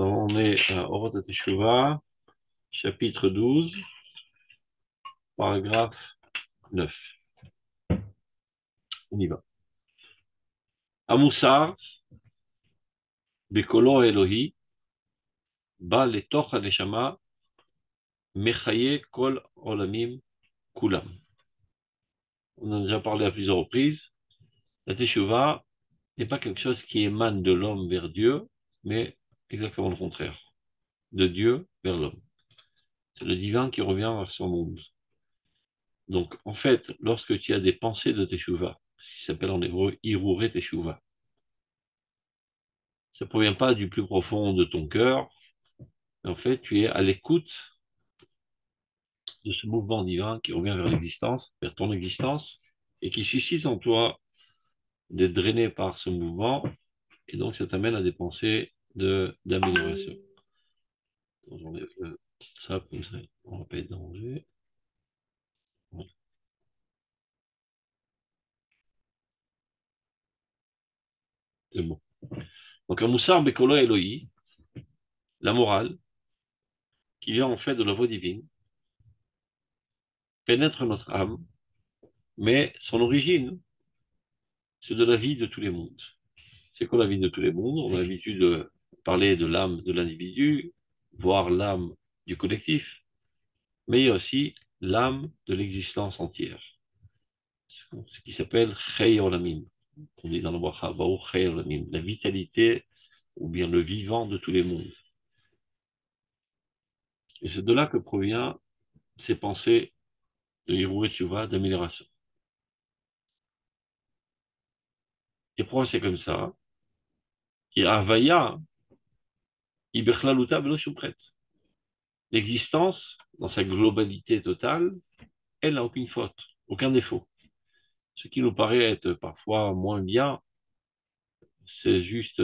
On est à Orot Teshuvah, chapitre 12, paragraphe 9. On y va. Amoussar, Bekolo Elohi, Ba Letoch Haneshama, Mechaye Kol Olamim Kulam. On en a déjà parlé à plusieurs reprises. La Teshuvah n'est pas quelque chose qui émane de l'homme vers Dieu, mais exactement le contraire. De Dieu vers l'homme. C'est le divin qui revient vers son monde. Donc, en fait, lorsque tu as des pensées de Teshuvah, ce qui s'appelle en hébreu Hirure Teshuvah, ça ne provient pas du plus profond de ton cœur. En fait, tu es à l'écoute de ce mouvement divin qui revient vers l'existence, vers ton existence, et qui suscite en toi d'être drainé par ce mouvement, et donc ça t'amène à des pensées d'amélioration. J'enlève ça, comme ça, on ne va pas être dérangé. Bon, c'est bon. Donc, un moussar bekolo Elohi, la morale, qui vient en fait de la voix divine, pénètre notre âme, mais son origine, c'est de la vie de tous les mondes. C'est quoi la vie de tous les mondes? On a l'habitude de parler de l'âme de l'individu, voire l'âme du collectif, mais il y a aussi l'âme de l'existence entière, ce qui s'appelle Chei Olamim, qu'on dit dans le Bracha, Baou Chei Olamim, la vitalité ou bien le vivant de tous les mondes. Et c'est de là que provient ces pensées de Hirou et Tshuva, d'amélioration. Et pourquoi c'est comme ça? Il y a Havaya, Iberchlaluta Belo Shupret. L'existence, dans sa globalité totale, elle n'a aucune faute, aucun défaut. Ce qui nous paraît être parfois moins bien, c'est juste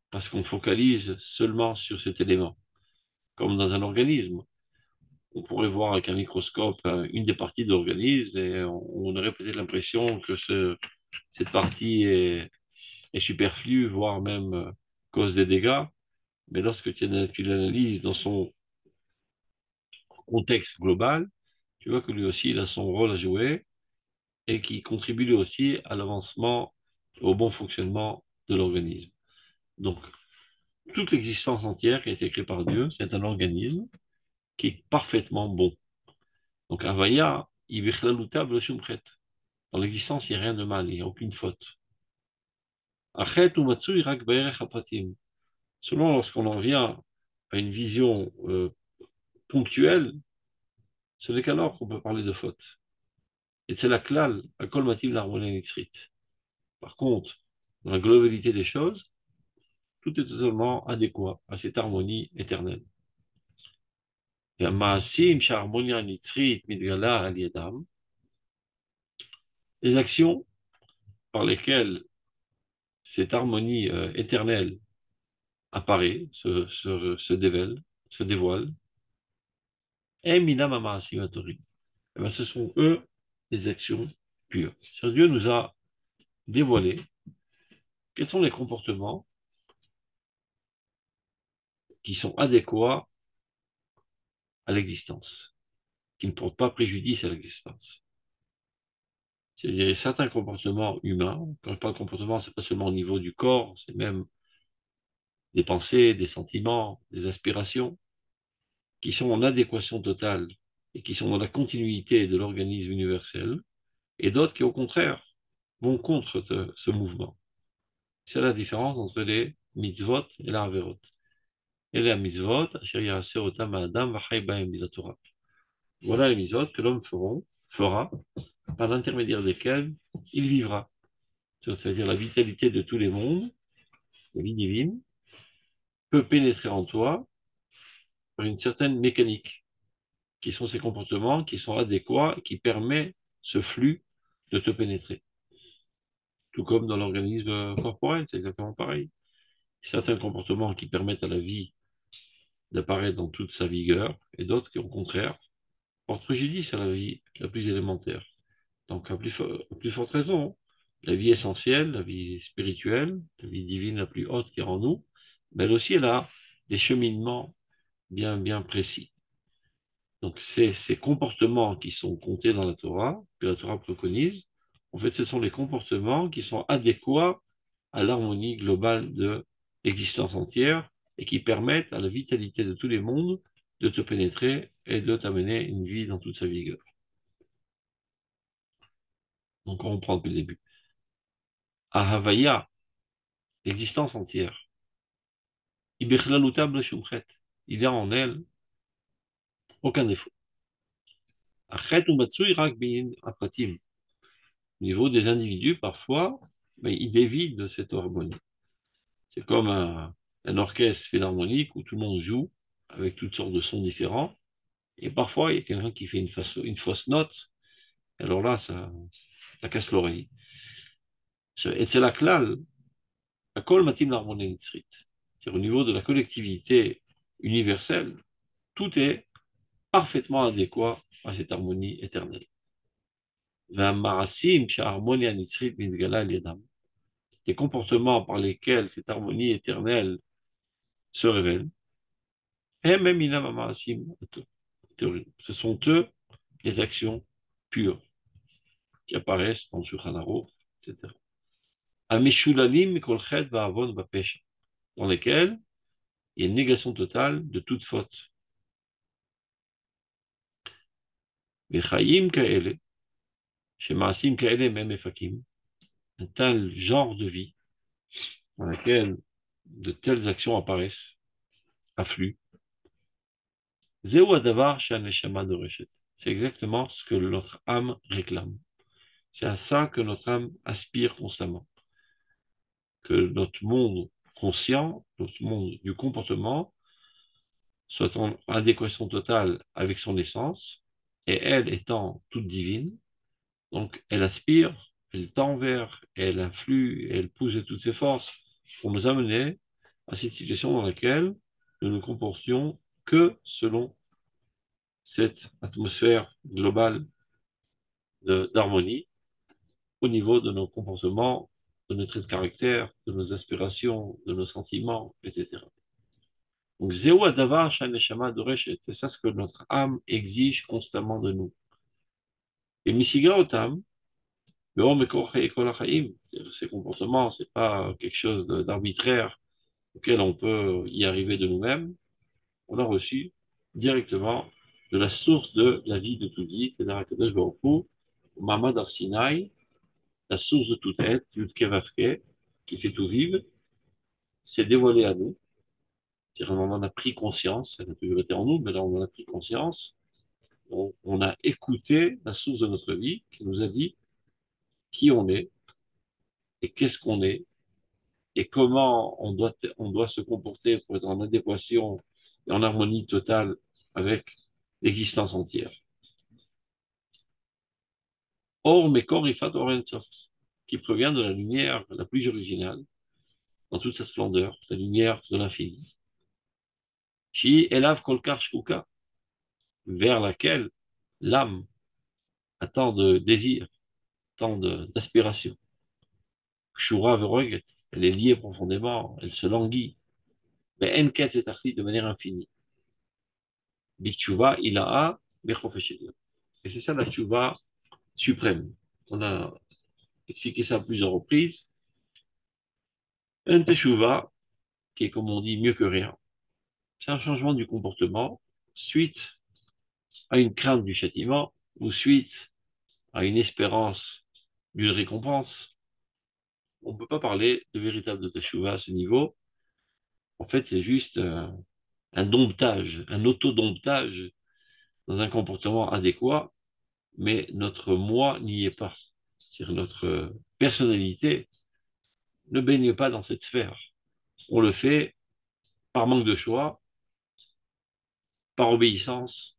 parce qu'on focalise seulement sur cet élément. Comme dans un organisme, on pourrait voir avec un microscope une des parties de l'organisme et on aurait peut-être l'impression que cette partie est superflue, voire même cause des dégâts. Mais lorsque tu l'analyses dans son contexte global, tu vois que lui aussi, il a son rôle à jouer et qui contribue lui aussi à l'avancement, au bon fonctionnement de l'organisme. Donc, toute l'existence entière qui a été créée par Dieu, c'est un organisme qui est parfaitement bon. Donc, Avaya, Ibichlaluta Bloshumchet. Dans l'existence, il n'y a rien de mal, il n'y a aucune faute. Achet ou Matsui Rak Baerech Apratim. Seulement lorsqu'on en vient à une vision ponctuelle, ce n'est qu'alors qu'on peut parler de faute. Et c'est la klal, la kol matim l'harmonie nitzrit. Par contre, dans la globalité des choses, tout est totalement adéquat à cette harmonie éternelle. Les actions par lesquelles cette harmonie éternelle apparaît, se dévoile, eh bien, ce sont eux les actions pures. Dieu nous a dévoilé quels sont les comportements qui sont adéquats à l'existence, qui ne portent pas préjudice à l'existence. C'est-à-dire certains comportements humains, quand je parle de comportement, ce n'est pas seulement au niveau du corps, c'est même des pensées, des sentiments, des aspirations, qui sont en adéquation totale et qui sont dans la continuité de l'organisme universel, et d'autres qui, au contraire, vont contre ce mouvement. C'est la différence entre les mitzvot et la averot. Et les mitzvot, voilà les mitzvot que l'homme fera par l'intermédiaire desquels il vivra. C'est-à-dire la vitalité de tous les mondes, la vie divine, peut pénétrer en toi par une certaine mécanique, qui sont ces comportements qui sont adéquats et qui permet ce flux de te pénétrer. Tout comme dans l'organisme corporel, c'est exactement pareil. Certains comportements qui permettent à la vie d'apparaître dans toute sa vigueur et d'autres qui, au contraire, portent préjudice à la vie la plus élémentaire. Donc, à plus forte raison, la vie essentielle, la vie spirituelle, la vie divine la plus haute qui est en nous, mais elle aussi, elle a des cheminements bien précis. Donc, ces comportements qui sont comptés dans la Torah, que la Torah préconise, en fait, ce sont les comportements qui sont adéquats à l'harmonie globale de l'existence entière et qui permettent à la vitalité de tous les mondes de te pénétrer et de t'amener une vie dans toute sa vigueur. Donc, on reprend depuis le début. Ahavaya, l'existence entière. Ibechlaluta b'shumchet. Il y a en elle aucun défaut. Achet umatsui rak bin apratim. Au niveau des individus, parfois, mais ils dévient de cette harmonie. C'est comme un orchestre philharmonique où tout le monde joue avec toutes sortes de sons différents. Et parfois, il y a quelqu'un qui fait une fausse note. Alors là, ça casse l'oreille. Et c'est la klal, la kol matim l'harmonie nitzrit. C'est au niveau de la collectivité universelle, tout est parfaitement adéquat à cette harmonie éternelle. Les comportements par lesquels cette harmonie éternelle se révèle, et même ce sont eux les actions pures qui apparaissent dans le Shulchan Aruch, etc. Amishulalim kol chet va'avon va'pesha, dans lesquels il y a une négation totale de toute faute. V'chaim ka'ele, shema'asim ka'ele mem efakim, un tel genre de vie dans lequel de telles actions apparaissent, affluent. Zeu adavar she'aneshama doreshet. C'est exactement ce que notre âme réclame. C'est à ça que notre âme aspire constamment. Que notre monde conscient, notre monde du comportement, soit en adéquation totale avec son essence, et elle étant toute divine, donc elle aspire, elle tend vers, elle influe, elle pousse de toutes ses forces pour nous amener à cette situation dans laquelle nous nous comportions que selon cette atmosphère globale d'harmonie au niveau de nos comportements, de nos traits de caractère, de nos aspirations, de nos sentiments, etc. Donc, Zéou Adavar Shaneshama Doreshet, c'est ça ce que notre âme exige constamment de nous. Et Misiga Otam, ces comportements, c'est pas quelque chose d'arbitraire auquel on peut y arriver de nous-mêmes. On a reçu directement de la source de la vie de tout vie, c'est-à-dire Akadosh Baruch Hu, Mamad Arsinaï, la source de tout être, Yudke Vavke, qui fait tout vivre, s'est dévoilé à nous. C'est-à-dire on en a pris conscience, elle a toujours été en nous, mais là on en a pris conscience. On a écouté la source de notre vie qui nous a dit qui on est et qu'est-ce qu'on est et comment on doit se comporter pour être en adéquation et en harmonie totale avec l'existence entière. Or, Mekor Ifat Orensof, qui provient de la lumière la plus originale, dans toute sa splendeur, la lumière de l'infini. Shi Elav Kolkar Shkuka, vers laquelle l'âme a tant de désir, tant d'aspiration. Shura Veroget, elle est liée profondément, elle se languit, mais Enket est arti de manière infinie. Bitshuva Ilaha Bechofeshedia. Et c'est ça la Tshuva suprême. On a expliqué ça à plusieurs reprises. Un Teshuva, qui est comme on dit mieux que rien, c'est un changement du comportement suite à une crainte du châtiment ou suite à une espérance d'une récompense. On ne peut pas parler de véritable teshuva à ce niveau. En fait, c'est juste un domptage, un auto-domptage dans un comportement adéquat, mais notre moi n'y est pas. C'est-à-dire notre personnalité ne baigne pas dans cette sphère. On le fait par manque de choix, par obéissance,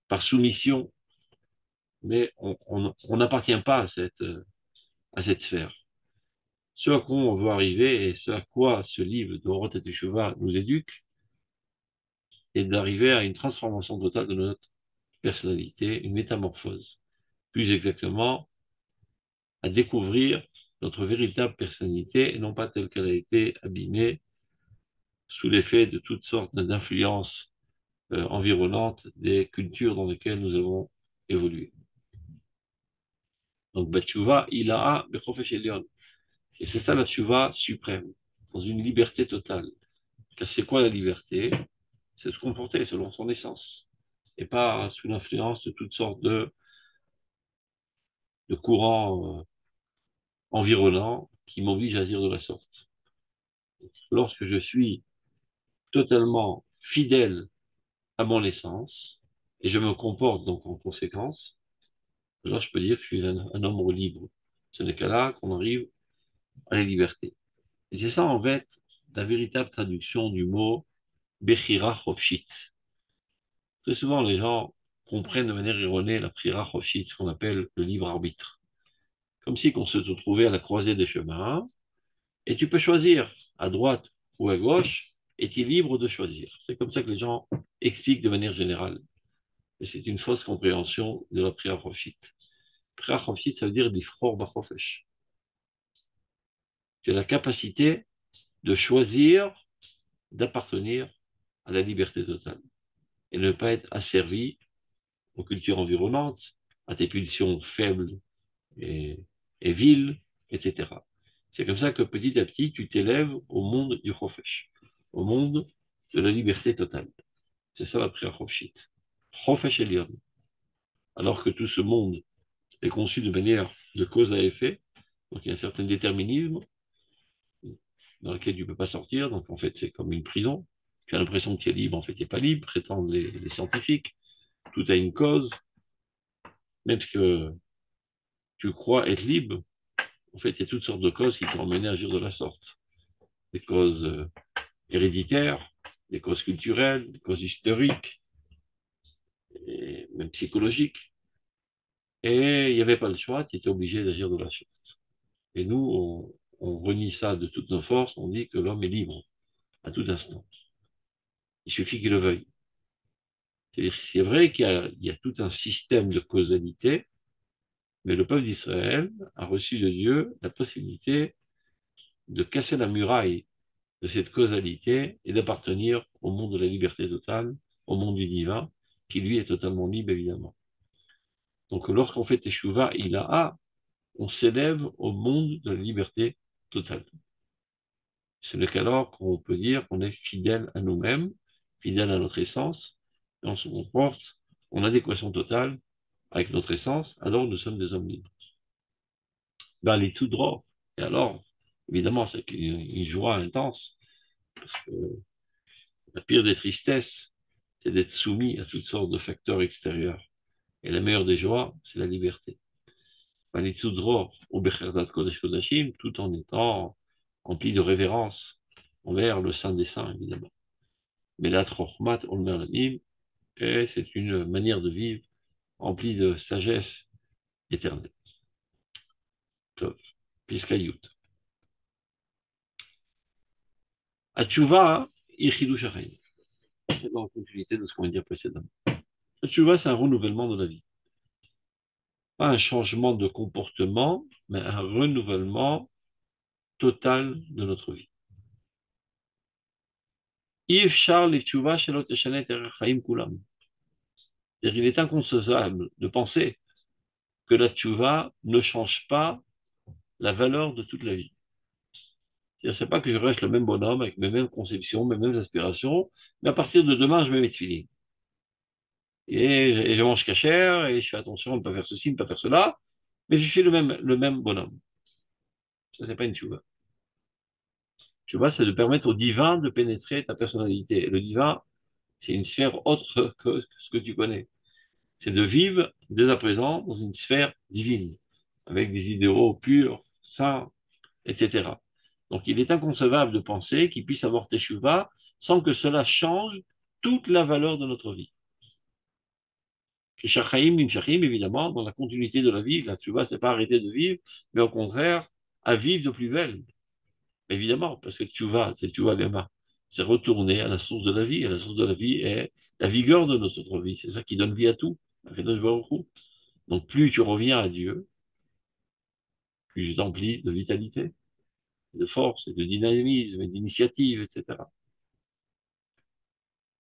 par soumission, mais on n'appartient pas à cette sphère. Ce à quoi on veut arriver et ce à quoi ce livre de Orot et Teshuvah nous éduque est d'arriver à une transformation totale de notre personnalité, une métamorphose. Plus exactement, à découvrir notre véritable personnalité et non pas telle qu'elle a été abîmée sous l'effet de toutes sortes d'influences environnantes des cultures dans lesquelles nous avons évolué. Donc, Batchouva, il a Bechofesh Elyon. Et c'est ça la Tchouva suprême, dans une liberté totale. Car c'est quoi la liberté? C'est de se comporter selon son essence, et pas sous l'influence de toutes sortes de courants environnants qui m'obligent à agir de la sorte. Lorsque je suis totalement fidèle à mon essence, et je me comporte donc en conséquence, alors je peux dire que je suis un homme libre. Ce n'est qu'à là qu'on arrive à la liberté. Et c'est ça, en fait, la véritable traduction du mot Bechira Chofshit. Très souvent, les gens comprennent de manière erronée la Bechira Chofshit, ce qu'on appelle le libre arbitre. Comme si on se trouvait à la croisée des chemins, et tu peux choisir à droite ou à gauche, et tu es libre de choisir. C'est comme ça que les gens expliquent de manière générale. Et c'est une fausse compréhension de la Bechira Chofshit. Bechira Chofshit, ça veut dire l'ifror bachofesh. Tu as la capacité de choisir, d'appartenir à la liberté totale et ne pas être asservi aux cultures environnantes, à tes pulsions faibles et, et viles, etc. C'est comme ça que petit à petit, tu t'élèves au monde du Chofesh, au monde de la liberté totale. C'est ça la prière Chofshit. Chofesh Elion. Alors que tout ce monde est conçu de manière de cause à effet, donc il y a un certain déterminisme dans lequel tu ne peux pas sortir, donc en fait c'est comme une prison. Tu as l'impression que tu es libre, en fait tu n'es pas libre, prétendent les scientifiques. Tout a une cause, même que tu crois être libre, en fait, il y a toutes sortes de causes qui t'ont amené à agir de la sorte. Des causes héréditaires, des causes culturelles, des causes historiques, et même psychologiques. Et il n'y avait pas le choix, tu étais obligé d'agir de la sorte. Et nous, on renie ça de toutes nos forces, on dit que l'homme est libre à tout instant. Il suffit qu'il le veuille. C'est vrai qu'il y a tout un système de causalité, mais le peuple d'Israël a reçu de Dieu la possibilité de casser la muraille de cette causalité et d'appartenir au monde de la liberté totale, au monde du divin, qui lui est totalement libre, évidemment. Donc lorsqu'on fait Teshuvah, on s'élève au monde de la liberté totale. C'est le cas alors qu'on peut dire qu'on est fidèle à nous-mêmes, fidèle à notre essence, et on se comporte en adéquation totale avec notre essence, alors nous sommes des hommes libres. Ben, les Tzoudrov, et alors, évidemment, c'est une joie intense, parce que la pire des tristesses, c'est d'être soumis à toutes sortes de facteurs extérieurs. Et la meilleure des joies, c'est la liberté. Ben, les Tzoudrov, ou Becherdat Kodesh Kodashim, tout en étant rempli de révérence envers le Saint des Saints, évidemment. Mais la Trochmat Olmer Lanim, c'est une manière de vivre remplie de sagesse éternelle. Tov. Piskayout. Atchouva, Ichidush Achayim. Dans la continuité de ce qu'on vient de dire précédemment. Atchouva, c'est un renouvellement de la vie. Pas un changement de comportement, mais un renouvellement total de notre vie. Ifshar l'Itchouva Shelot Eshanet Erech Chaim Kulam. C'est-à-dire, il est inconcevable de penser que la tchouva ne change pas la valeur de toute la vie. C'est pas que je reste le même bonhomme avec mes mêmes conceptions, mes mêmes aspirations, mais à partir de demain, je mets mes tefilines. Et je mange cachère, et je fais attention à ne pas faire ceci, ne pas faire cela, mais je suis le même bonhomme. Ça, c'est pas une tchouva. Tchouva, c'est de permettre au divin de pénétrer ta personnalité. Et le divin, c'est une sphère autre que ce que tu connais. C'est de vivre dès à présent dans une sphère divine, avec des idéaux purs, saints, etc. Donc il est inconcevable de penser qu'il puisse avoir teshuva sans que cela change toute la valeur de notre vie. Kishachaim, Nimshachim, évidemment, dans la continuité de la vie, la teshuva, c'est pas arrêter de vivre, mais au contraire, à vivre de plus belle. Évidemment, parce que teshuva, c'est teshuva lema. C'est retourner à la source de la vie, et la source de la vie est la vigueur de notre vie. C'est ça qui donne vie à tout. Donc plus tu reviens à Dieu, plus tu t'emplis de vitalité, de force, et de dynamisme, et d'initiative, etc.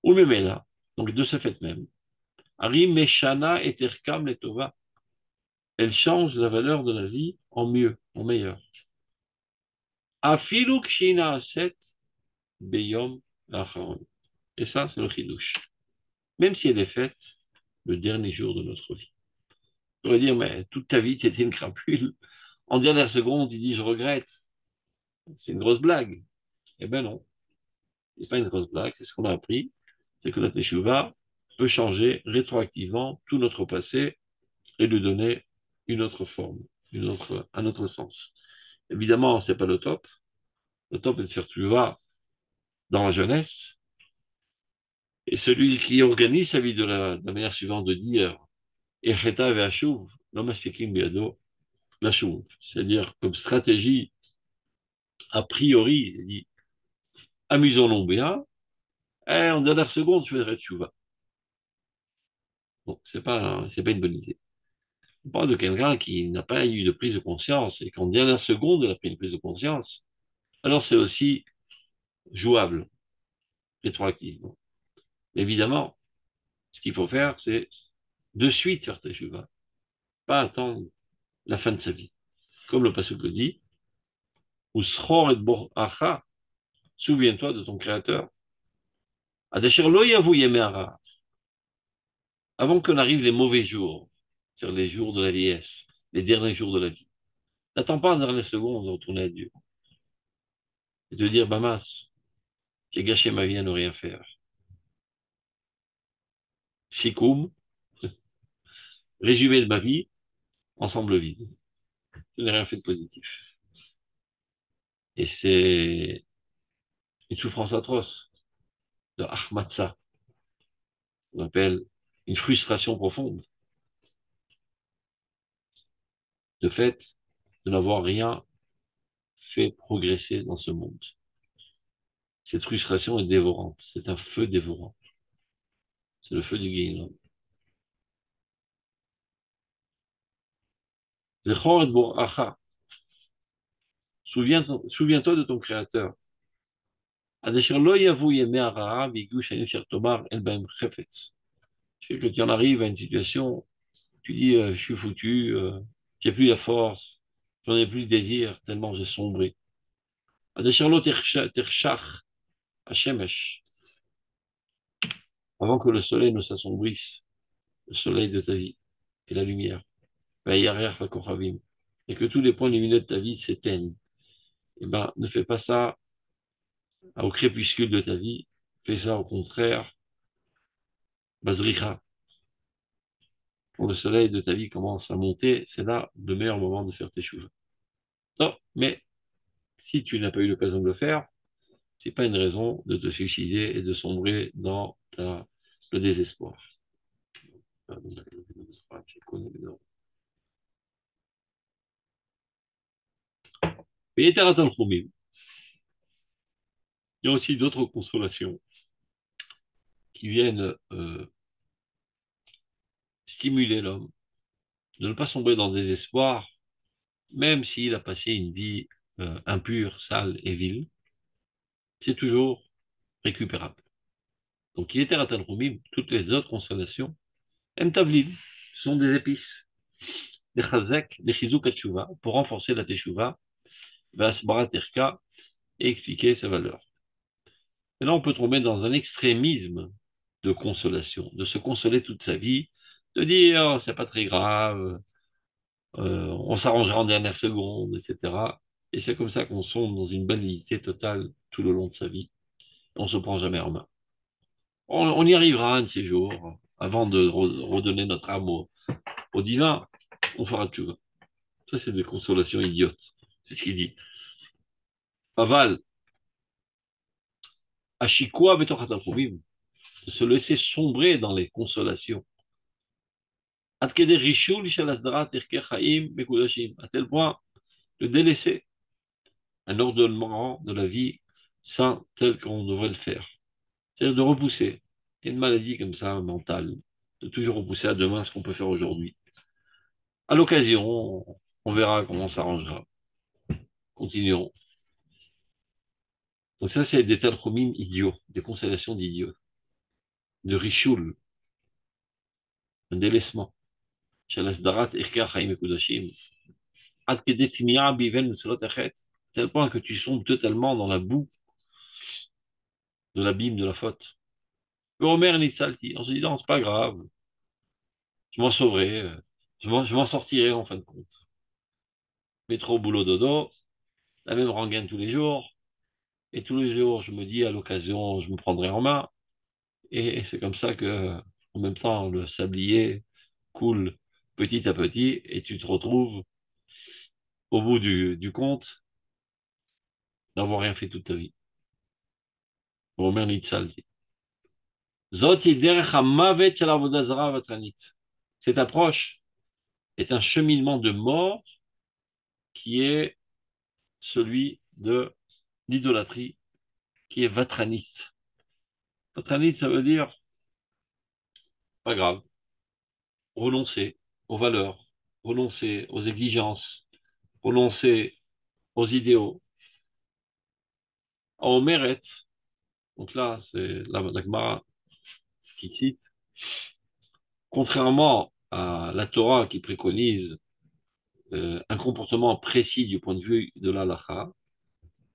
Ou le là, donc de ce fait même. Ari Meshana et Terkam Letova. Elle change la valeur de la vie en mieux, en meilleur. Afilu Kshina Aset Beyom Acharon. Et ça, c'est le chidouche. Même si elle est faite le dernier jour de notre vie. On pourrait dire, mais toute ta vie, tu étais une crapule. En dernière seconde, tu dis, je regrette. C'est une grosse blague. Eh ben non, ce n'est pas une grosse blague. C'est ce qu'on a appris. C'est que la Teshuvah peut changer rétroactivement tout notre passé et lui donner une autre forme, un autre sens. Évidemment, ce n'est pas le top. Le top est de faire Teshuvah dans la jeunesse. Et celui qui organise sa vie de la manière suivante, de dire Echeta ve'ashuv, lo masfikim biado, la chouve. C'est-à-dire, comme stratégie, a priori, il dit amusons-nous bien, et en dernière seconde, je ferai tchouva. Bon, c'est pas une bonne idée. On parle de quelqu'un qui n'a pas eu de prise de conscience et qu'en dernière seconde, il a pris une prise de conscience. Alors, c'est aussi jouable, rétroactivement. Évidemment, ce qu'il faut faire, c'est de suite faire tchouva, pas attendre la fin de sa vie. Comme le passage le dit, ou sror et boracha, souviens-toi de ton créateur. Adesher lo yavu yemehara, avant qu'on arrive les mauvais jours, c'est-à-dire les jours de la vieillesse, les derniers jours de la vie. N'attends pas une dernière seconde de retourner à Dieu et de dire, bah mince, j'ai gâché ma vie à ne rien faire. Sikoum, résumé de ma vie, ensemble vide. Je n'ai rien fait de positif. Et c'est une souffrance atroce de Ahmadsa, on appelle une frustration profonde, de fait de n'avoir rien fait progresser dans ce monde. Cette frustration est dévorante, c'est un feu dévorant. C'est le feu du Guéhinom. Zechor et Boracha, souviens-toi de ton Créateur. Adesher lo yavu yemei hara v'higu shayim sher tomar el bahem chefetz. Que tu en arrives à une situation, tu dis, je suis foutu, j'ai plus la force, j'en ai plus le désir, tellement j'ai sombré. Adesher lo tershach hashemesh, avant que le soleil ne s'assombrisse, le soleil de ta vie et la lumière, ve'yarer v'kochavim, et que tous les points lumineux de ta vie s'éteignent. Eh ben, ne fais pas ça au crépuscule de ta vie, fais ça au contraire, Bazricha, quand le soleil de ta vie commence à monter, c'est là le meilleur moment de faire tes choses. Non, mais si tu n'as pas eu l'occasion de le faire, c'est pas une raison de te suicider et de sombrer dans le désespoir. Il y a aussi d'autres consolations qui viennent stimuler l'homme de ne pas sombrer dans le désespoir, même s'il a passé une vie impure, sale et vile, c'est toujours récupérable. Donc, il était à Tanhumim, toutes les autres consolations, Mtavlil, sont des épices, des chazek, des chizouk teshuvah, pour renforcer la teshuva, vasbara terka, et expliquer sa valeur. Et là, on peut tomber dans un extrémisme de consolation, de se consoler toute sa vie, de dire, oh, c'est pas très grave, on s'arrangera en dernière seconde, etc. Et c'est comme ça qu'on sombre dans une banalité totale tout le long de sa vie. On ne se prend jamais en main. On y arrivera un de ces jours, avant de redonner notre âme au divin, on fera tchouva. Ça, c'est des consolations idiotes. C'est ce qu'il dit. Aval, Ashikwa Betochatalchuvim, de se laisser sombrer dans les consolations. Atkede Rishul Shalasdara Terke Chaim Mekudashim, à tel point de délaisser un ordonnement de la vie sain tel qu'on devrait le faire. C'est-à-dire de repousser. Il y a une maladie comme ça, mentale, de toujours repousser à demain ce qu'on peut faire aujourd'hui. À l'occasion, on verra comment on s'arrangera. Continuons. Donc ça, c'est des talchomim idiots, des consolations d'idiots. de Rishul, un délaissement. Shel Asdarat Irkei Chaim Mekudashim. Ad Kedei Tzimiya Biven Metzilot Echet. Tel point que tu sombres totalement dans la boue de l'abîme de la faute. Omer Nitzalti. On se dit, non, c'est pas grave, je m'en sauverai, je m'en sortirai en fin de compte. Métro, boulot, dodo, la même rengaine tous les jours, et tous les jours, je me dis, à l'occasion, je me prendrai en main, et c'est comme ça que, en même temps, le sablier coule petit à petit, et tu te retrouves, au bout du compte, d'avoir rien fait toute ta vie. Omer Nitzalti. Zoti derech hamavet shel avodah zara vatranit. Cette approche est un cheminement de mort qui est celui de l'idolâtrie, qui est vatranite. Vatranite, ça veut dire, pas grave, renoncer aux valeurs, renoncer aux exigences, renoncer aux idéaux, au mérite. Donc là, c'est la Gemara qui cite, contrairement à la Torah qui préconise un comportement précis du point de vue de l'halakha,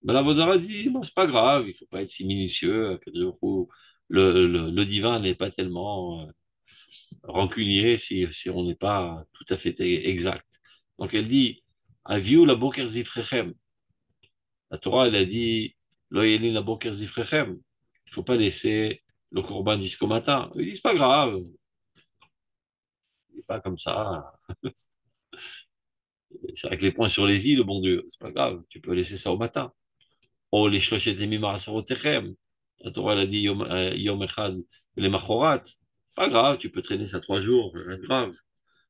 ben la Vodara dit, bon, c'est pas grave, il faut pas être si minutieux, que le divin n'est pas tellement rancunier si on n'est pas tout à fait exact. Donc elle dit, Aviou la boker zifrechem. La Torah, elle a dit, Lo yelin la boker zifrechem. Il ne faut pas laisser le corban jusqu'au matin. Il dit, c'est pas grave, c'est pas comme ça. C'est avec les points sur les i, le bon Dieu. C'est pas grave, tu peux laisser ça au matin. Oh, les shloshet emim arasarotechem. La Torah, elle a dit, yom echad, les machorat. Pas grave, tu peux traîner ça 3 jours, rien de grave.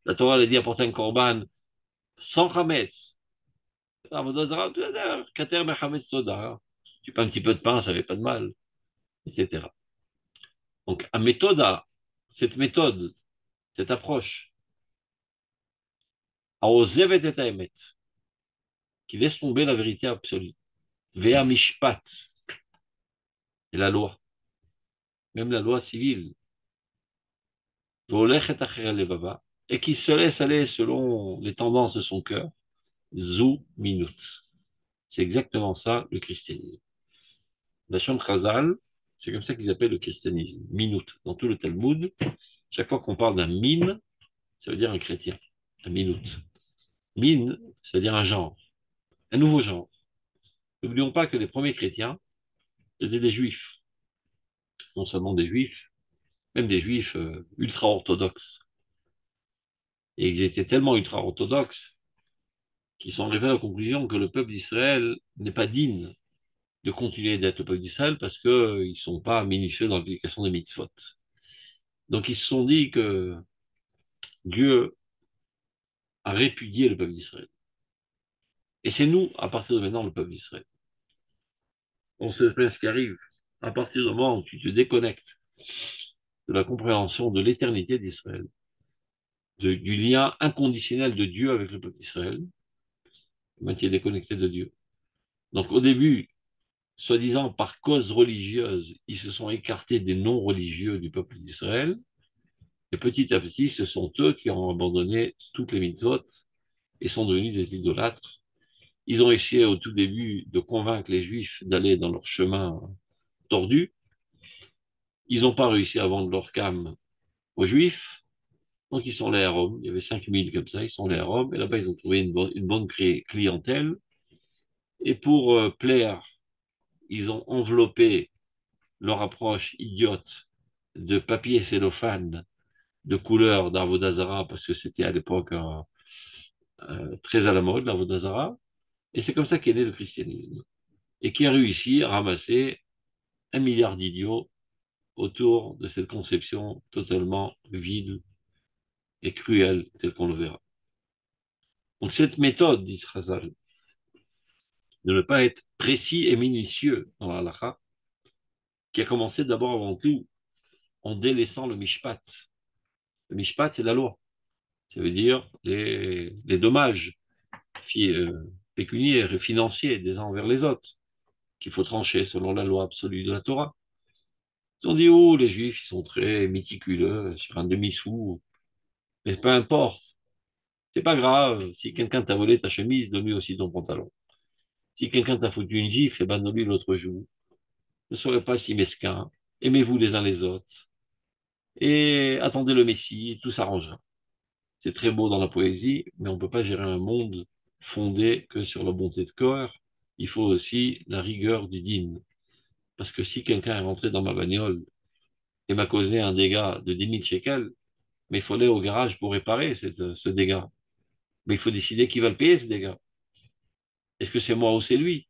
La Torah, elle a dit, apporter un corban sans chametz. Avodah Zarah, Kater Mechametz Toda. Tu peux un petit peu de pain, ça fait pas de mal, etc. Donc, à cette méthode, cette approche, à Ozevet et Haemet, qui laisse tomber la vérité absolue, Vea Mishpat, et la loi, même la loi civile, Volechet Acher Levava, et qui se laisse aller selon les tendances de son cœur, Zou Minut. C'est exactement ça, le christianisme. La Shon Chazal, c'est comme ça qu'ils appellent le christianisme, Minut. Dans tout le Talmud, chaque fois qu'on parle d'un min, ça veut dire un chrétien, un minut. Min, ça veut dire un genre, un nouveau genre. N'oublions pas que les premiers chrétiens étaient des juifs, non seulement des juifs, même des juifs ultra-orthodoxes. Et ils étaient tellement ultra-orthodoxes qu'ils sont arrivés à la conclusion que le peuple d'Israël n'est pas digne de continuer d'être le peuple d'Israël parce qu'ils ne sont pas minutieux dans l'application des mitzvot. Donc ils se sont dit que Dieu a répudié le peuple d'Israël. Et c'est nous, à partir de maintenant, le peuple d'Israël. On sait bien ce qui arrive. À partir du moment où tu te déconnectes de la compréhension de l'éternité d'Israël, du lien inconditionnel de Dieu avec le peuple d'Israël, tu es déconnecté de Dieu. Donc au début, soi-disant par cause religieuse, ils se sont écartés des non-religieux du peuple d'Israël, et petit à petit, ce sont eux qui ont abandonné toutes les mitzvot et sont devenus des idolâtres. Ils ont essayé au tout début de convaincre les Juifs d'aller dans leur chemin tordu. Ils n'ont pas réussi à vendre leur cam aux Juifs, donc ils sont allés à Rome. Il y avait 5000 comme ça, ils sont allés à Rome, et là-bas ils ont trouvé une bonne clientèle. Et pour plaire, ils ont enveloppé leur approche idiote de papier cellophane de couleur d'Avodazara, parce que c'était à l'époque très à la mode, l'Avodazara. Et c'est comme ça qu'est né le christianisme. Et qui a réussi à ramasser 1 milliard d'idiots autour de cette conception totalement vide et cruelle, telle qu'on le verra. Donc cette méthode, dit Chazal, de ne pas être précis et minutieux dans la halakha, qui a commencé d'abord avant tout en délaissant le mishpat. Le mishpat, c'est la loi. Ça veut dire les dommages pécuniaires et financiers des uns envers les autres, qu'il faut trancher selon la loi absolue de la Torah. Ils ont dit, oh, les Juifs, ils sont très méticuleux sur un demi-sou. Mais peu importe. C'est pas grave. Si quelqu'un t'a volé ta chemise, donne-lui aussi ton pantalon. Si quelqu'un t'a foutu une gifle, eh ben, donne-lui l'autre joue. Ne soyez pas si mesquins. Aimez-vous les uns les autres. Et attendez le Messie, tout s'arrangera. C'est très beau dans la poésie, mais on ne peut pas gérer un monde fondé que sur la bonté de cœur. Il faut aussi la rigueur du dîne. Parce que si quelqu'un est rentré dans ma bagnole et m'a causé un dégât de 10 000 shekels, mais il faut aller au garage pour réparer ce dégât. Mais il faut décider qui va le payer, ce dégât. Est-ce que c'est moi ou c'est lui?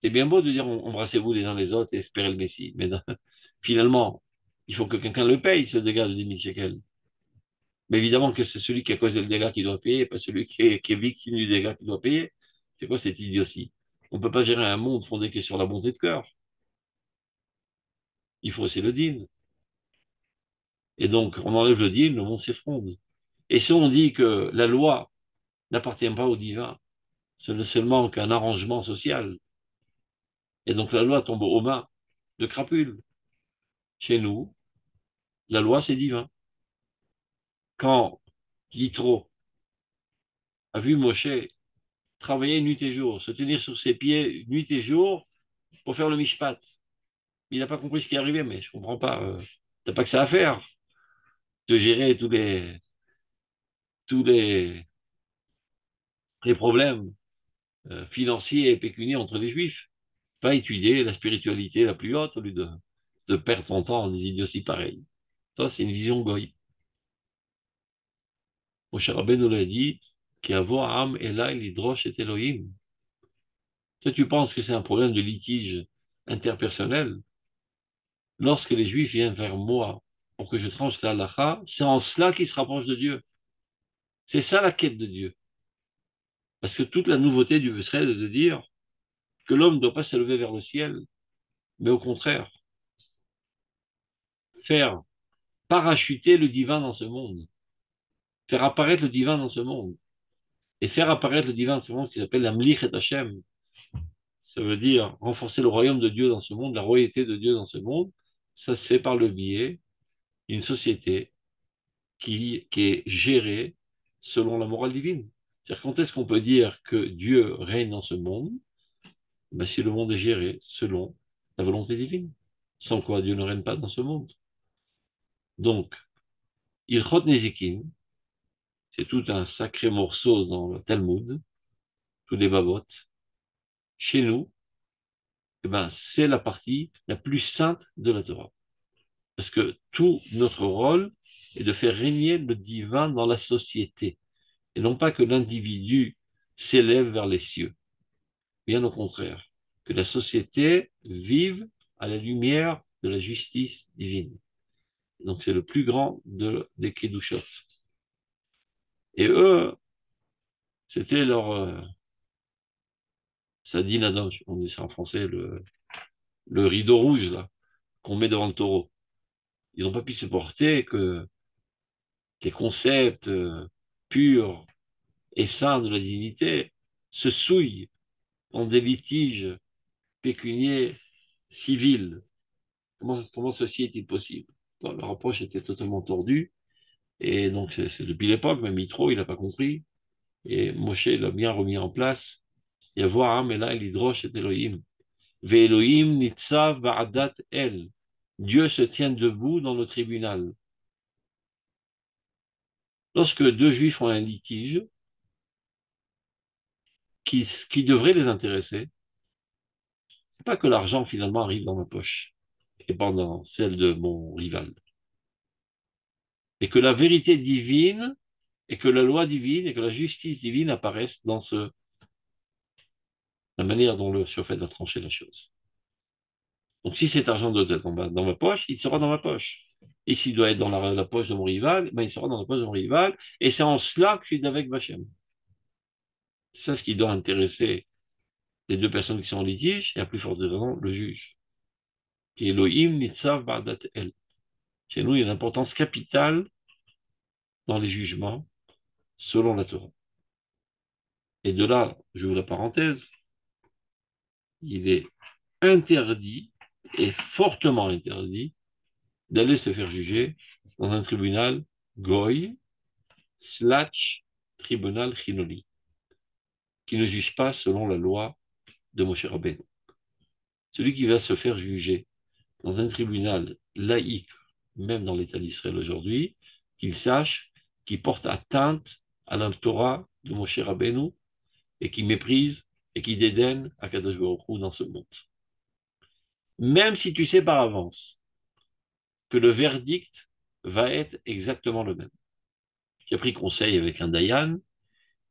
C'est bien beau de dire embrassez-vous les uns les autres et espérez le Messie. Mais non, finalement, il faut que quelqu'un le paye, ce dégât de 10 000 shekels. Mais évidemment que c'est celui qui a causé le dégât qui doit payer, pas celui qui est victime du dégât qui doit payer. C'est quoi cette idiotie? On ne peut pas gérer un monde fondé que sur la bonté de cœur. Il faut aussi le dîme. Et donc, on enlève le dîme, le monde s'effondre. Et si on dit que la loi n'appartient pas au divin, ce n'est seulement qu'un arrangement social, et donc la loi tombe aux mains de crapules. Chez nous, la loi, c'est divin. Quand Yitro a vu Moshe travailler nuit et jour, se tenir sur ses pieds nuit et jour pour faire le mishpat, il n'a pas compris ce qui est arrivé, mais je comprends pas. T'as pas que ça à faire de gérer tous les problèmes financiers et pécuniaires entre les juifs. Pas étudier la spiritualité la plus haute au lieu de perdre ton temps dans des idioties pareilles. Ça, c'est une vision goy. Moshe Rabbeinu l'a dit, qui Am Elai Lidrosh et Elohim. Toi, tu penses que c'est un problème de litige interpersonnel? Lorsque les Juifs viennent vers moi pour que je tranche la halakha, c'est en cela qu'ils se rapprochent de Dieu. C'est ça la quête de Dieu. Parce que toute la nouveauté du serait de dire que l'homme ne doit pas s'élever vers le ciel, mais au contraire, faire parachuter le divin dans ce monde, faire apparaître le divin dans ce monde, et faire apparaître le divin dans ce monde, ce qui s'appelle la Mlich et Hashem. Ça veut dire renforcer le royaume de Dieu dans ce monde, la royauté de Dieu dans ce monde. Ça se fait par le biais d'une société qui est gérée selon la morale divine. C'est-à-dire, quand est-ce qu'on peut dire que Dieu règne dans ce monde? Ben, si le monde est géré selon la volonté divine. Sans quoi Dieu ne règne pas dans ce monde. Donc, Ilchot Nezikin, c'est tout un sacré morceau dans le Talmud, tous les babot. Chez nous, eh ben, c'est la partie la plus sainte de la Torah. Parce que tout notre rôle est de faire régner le divin dans la société. Et non pas que l'individu s'élève vers les cieux. Bien au contraire. Que la société vive à la lumière de la justice divine. Donc c'est le plus grand des Kedushot. Et eux, c'était leur Sadine Adam, on dit ça en français, le rideau rouge là, qu'on met devant le taureau. Ils n'ont pas pu supporter que les concepts purs et saints de la divinité se souillent dans des litiges pécuniaires civils. Comment ceci est-il possible? Bon, leur approche était totalement tordue. Et donc, c'est depuis l'époque, même Yitro, il n'a pas compris. Et Moshe l'a bien remis en place. Et voir, mais là, l'hydroche est Elohim. Ve Elohim nitzav ba'adat el. Dieu se tient debout dans le tribunal. Lorsque deux juifs ont un litige qui devrait les intéresser, c'est pas que l'argent finalement arrive dans ma poche et pas dans celle de mon rival. Et que la vérité divine et que la loi divine et que la justice divine apparaissent dans la manière dont le surfait a tranché la chose. Donc, si cet argent doit être dans ma poche, il sera dans ma poche. Et s'il doit être dans la poche de mon rival, ben, il sera dans la poche de mon rival. Et c'est en cela que je suis avec Bachem. C'est ça ce qui doit intéresser les deux personnes qui sont en litige, et à plus forte raison, le juge, qui est Elohim Nitzav Ba'adat El. Chez nous, il y a une importance capitale dans les jugements selon la Torah. Et de là, j'ouvre la parenthèse, il est interdit est fortement interdit d'aller se faire juger dans un tribunal goy slash tribunal chinoni, qui ne juge pas selon la loi de Moshe Rabbeinu. Celui qui va se faire juger dans un tribunal laïque, même dans l'État d'Israël aujourd'hui, qu'il sache qu'il porte atteinte à la Torah de Moshe Rabbeinu et qui méprise et qui dédaigne Akadosh Baruch Hu dans ce monde. Même si tu sais par avance que le verdict va être exactement le même. Tu as pris conseil avec un Dayan,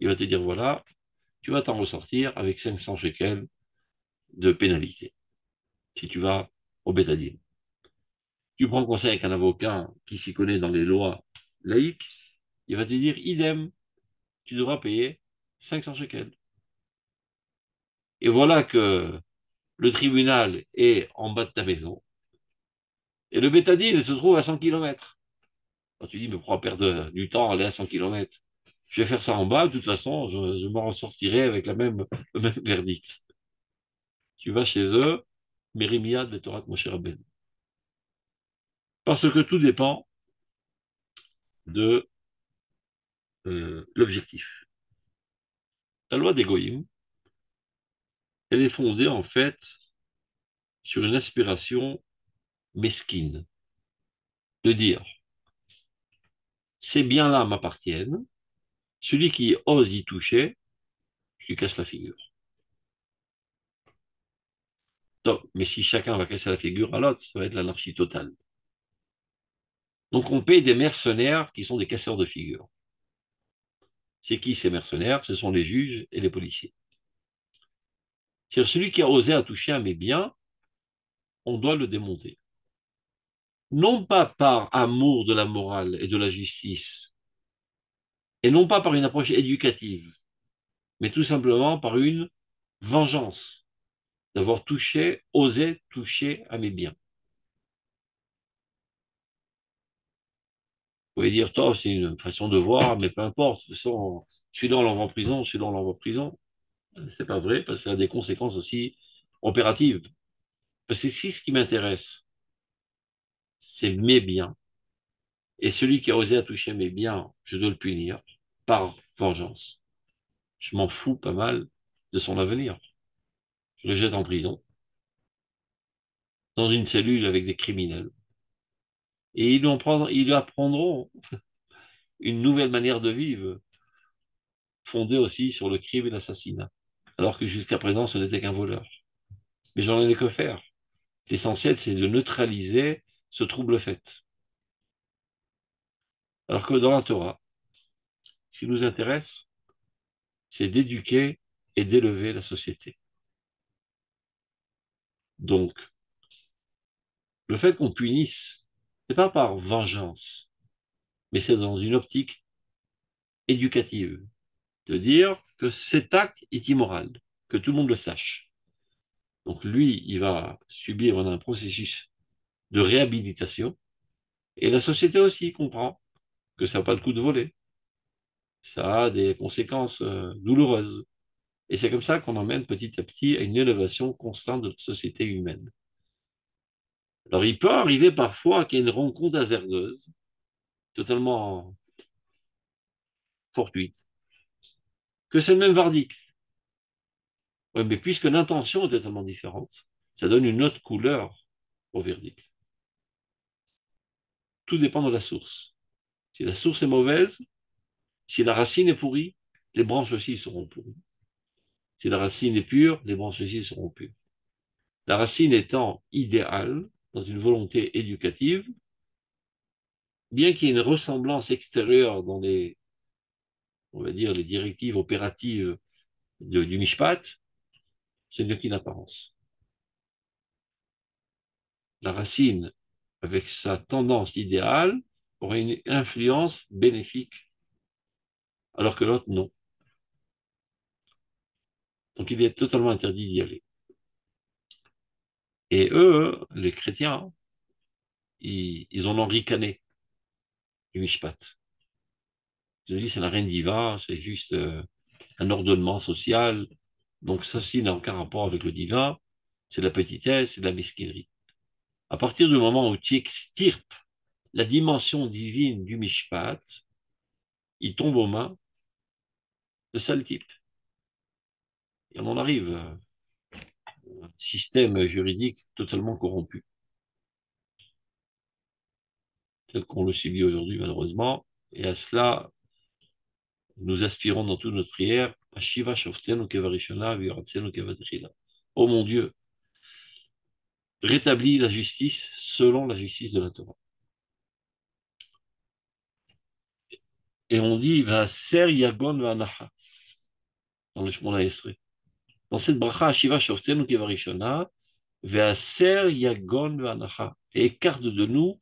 il va te dire voilà, tu vas t'en ressortir avec 500 shekels de pénalité si tu vas au Bétadine. Tu prends conseil avec un avocat qui s'y connaît dans les lois laïques, il va te dire idem, tu devras payer 500 shekels. Et voilà que le tribunal est en bas de ta maison et le Bétadine se trouve à 100 kilomètres. Alors tu dis, mais pourquoi perdre du temps à aller à 100 kilomètres? Je vais faire ça en bas, de toute façon, je m'en ressortirai avec le même verdict. Tu vas chez eux, Mérimia de Torah Moshe Rabbeinu. Parce que tout dépend de l'objectif. La loi des Goïm, elle est fondée en fait sur une aspiration mesquine, de dire, ces biens-là m'appartiennent, celui qui ose y toucher, je lui casse la figure. Donc, mais si chacun va casser la figure à l'autre, ça va être l'anarchie totale. Donc on paye des mercenaires qui sont des casseurs de figures. C'est qui ces mercenaires? Ce sont les juges et les policiers. C'est-à-dire celui qui a osé à toucher à mes biens, on doit le démonter. Non pas par amour de la morale et de la justice, et non pas par une approche éducative, mais tout simplement par une vengeance d'avoir touché, osé toucher à mes biens. Vous pouvez dire, toi, c'est une façon de voir, mais peu importe. De toute façon, celui-là, on l'envoie en prison, celui-là, on l'envoie en prison. C'est pas vrai, parce que ça a des conséquences aussi opératives. Parce que si ce qui m'intéresse, c'est mes biens, et celui qui a osé à toucher mes biens, je dois le punir par vengeance. Je m'en fous pas mal de son avenir. Je le jette en prison, dans une cellule avec des criminels. Et ils lui apprendront une nouvelle manière de vivre, fondée aussi sur le crime et l'assassinat. Alors que jusqu'à présent, ce n'était qu'un voleur. Mais j'en ai que faire. L'essentiel, c'est de neutraliser ce trouble fait. Alors que dans la Torah, ce qui nous intéresse, c'est d'éduquer et d'élever la société. Donc, le fait qu'on punisse, c'est pas par vengeance, mais c'est dans une optique éducative, de dire que cet acte est immoral, que tout le monde le sache. Donc lui, il va subir un processus de réhabilitation, et la société aussi comprend que ça n'a pas le coup de voler, ça a des conséquences douloureuses. Et c'est comme ça qu'on emmène petit à petit à une élévation constante de la société humaine. Alors il peut arriver parfois qu'il y ait une rencontre hasardeuse, totalement fortuite, que c'est le même verdict. Oui, mais puisque l'intention est totalement différente, ça donne une autre couleur au verdict. Tout dépend de la source. Si la source est mauvaise, si la racine est pourrie, les branches aussi seront pourries. Si la racine est pure, les branches aussi seront pures. La racine étant idéale, dans une volonté éducative, bien qu'il y ait une ressemblance extérieure dans les, on va dire, les directives opératives du Mishpat, ce n'est qu'une apparence. La racine, avec sa tendance idéale, aurait une influence bénéfique, alors que l'autre, non. Donc il est totalement interdit d'y aller. Et eux, les chrétiens, ils en ont ricané du Mishpat. Ils ont dit, ça n'a rien de divin, c'est juste un ordonnement social. Donc ceci n'a aucun rapport avec le divin, c'est de la petitesse, c'est de la mesquinerie. À partir du moment où tu extirpes la dimension divine du Mishpat, il tombe aux mains de sale type. Et on en arrive à un système juridique totalement corrompu, tel qu'on le subit aujourd'hui malheureusement. Et à cela, nous aspirons dans toute notre prière à Shiva Shoftenu Kevarishona Viratsenu Kevatechila. Oh mon Dieu, rétablis la justice selon la justice de la Torah. Et on dit Ser Yagon Vanacha dans le Shemona Esrei. Dans cette bracha, Shiva Shoftenu Kevarishona, Ser Yagon Vanacha. Et écarte de nous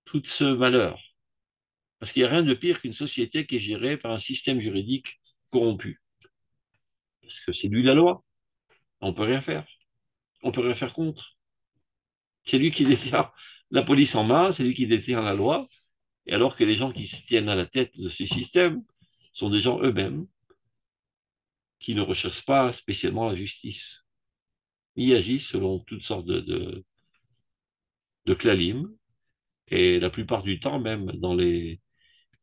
tout ce malheur. Parce qu'il n'y a rien de pire qu'une société qui est gérée par un système juridique corrompu. Parce que c'est lui la loi. On ne peut rien faire. On ne peut rien faire contre. C'est lui qui détient la police en main, c'est lui qui détient la loi. Et alors que les gens qui se tiennent à la tête de ce système sont des gens eux-mêmes qui ne recherchent pas spécialement la justice. Ils agissent selon toutes sortes de clalim. Et la plupart du temps, même dans les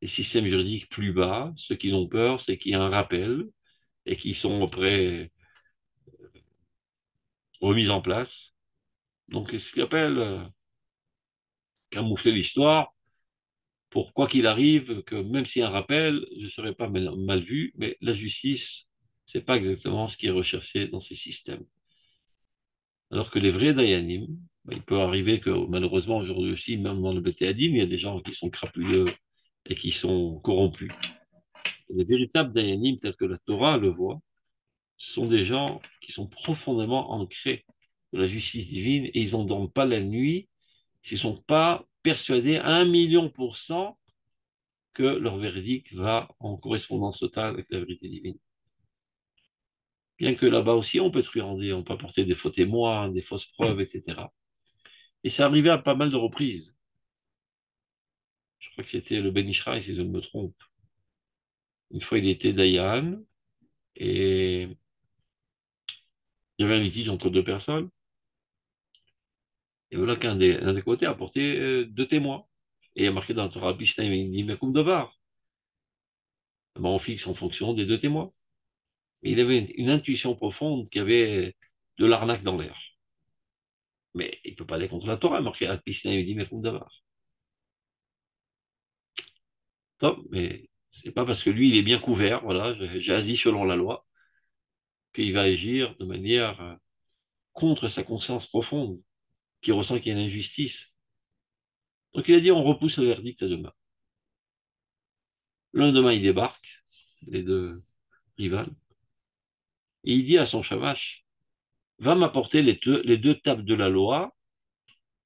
systèmes juridiques plus bas, ce qu'ils ont peur, c'est qu'il y a un rappel et qui sont après remis en place. Donc, ce qu'ils appellent camoufler l'histoire pour quoi qu'il arrive, que même s'il y a un rappel, je ne serai pas mal vu, mais la justice, c'est pas exactement ce qui est recherché dans ces systèmes. Alors que les vrais Dayanim, il peut arriver que malheureusement aujourd'hui aussi, même dans le Beth Adin, il y a des gens qui sont crapuleux et qui sont corrompus. Les véritables Dayanim, tels que la Torah le voit, sont des gens qui sont profondément ancrés de la justice divine et ils n'endorment pas la nuit s'ils ne sont pas persuadés à 1 000 000% que leur verdict va en correspondance totale avec la vérité divine. Bien que là-bas aussi, on peut truander, on peut apporter des faux témoins, des fausses preuves, etc. Et c'est arrivé à pas mal de reprises. Je crois que c'était le Ben Ishraï, si je ne me trompe. Une fois, il était Dayan et il y avait un litige entre deux personnes. Et voilà qu'un des côtés a apporté 2 témoins. Et il y a marqué dans le Torah Bishtaim, il dit, mais comme Davar. Ben, on fixe en fonction des 2 témoins. Et il avait une intuition profonde qu'il y avait de l'arnaque dans l'air. Mais il ne peut pas aller contre la Torah, marqué Bishtaim, il dit, mais comme Davar. Top, mais c'est pas parce que lui, il est bien couvert, voilà, j'ai agi selon la loi, qu'il va agir de manière contre sa conscience profonde, qui ressent qu'il y a une injustice. Donc il a dit, on repousse le verdict à demain. Le lendemain, il débarque, les deux rivales, et il dit à son shamash, va m'apporter les deux tables de la loi,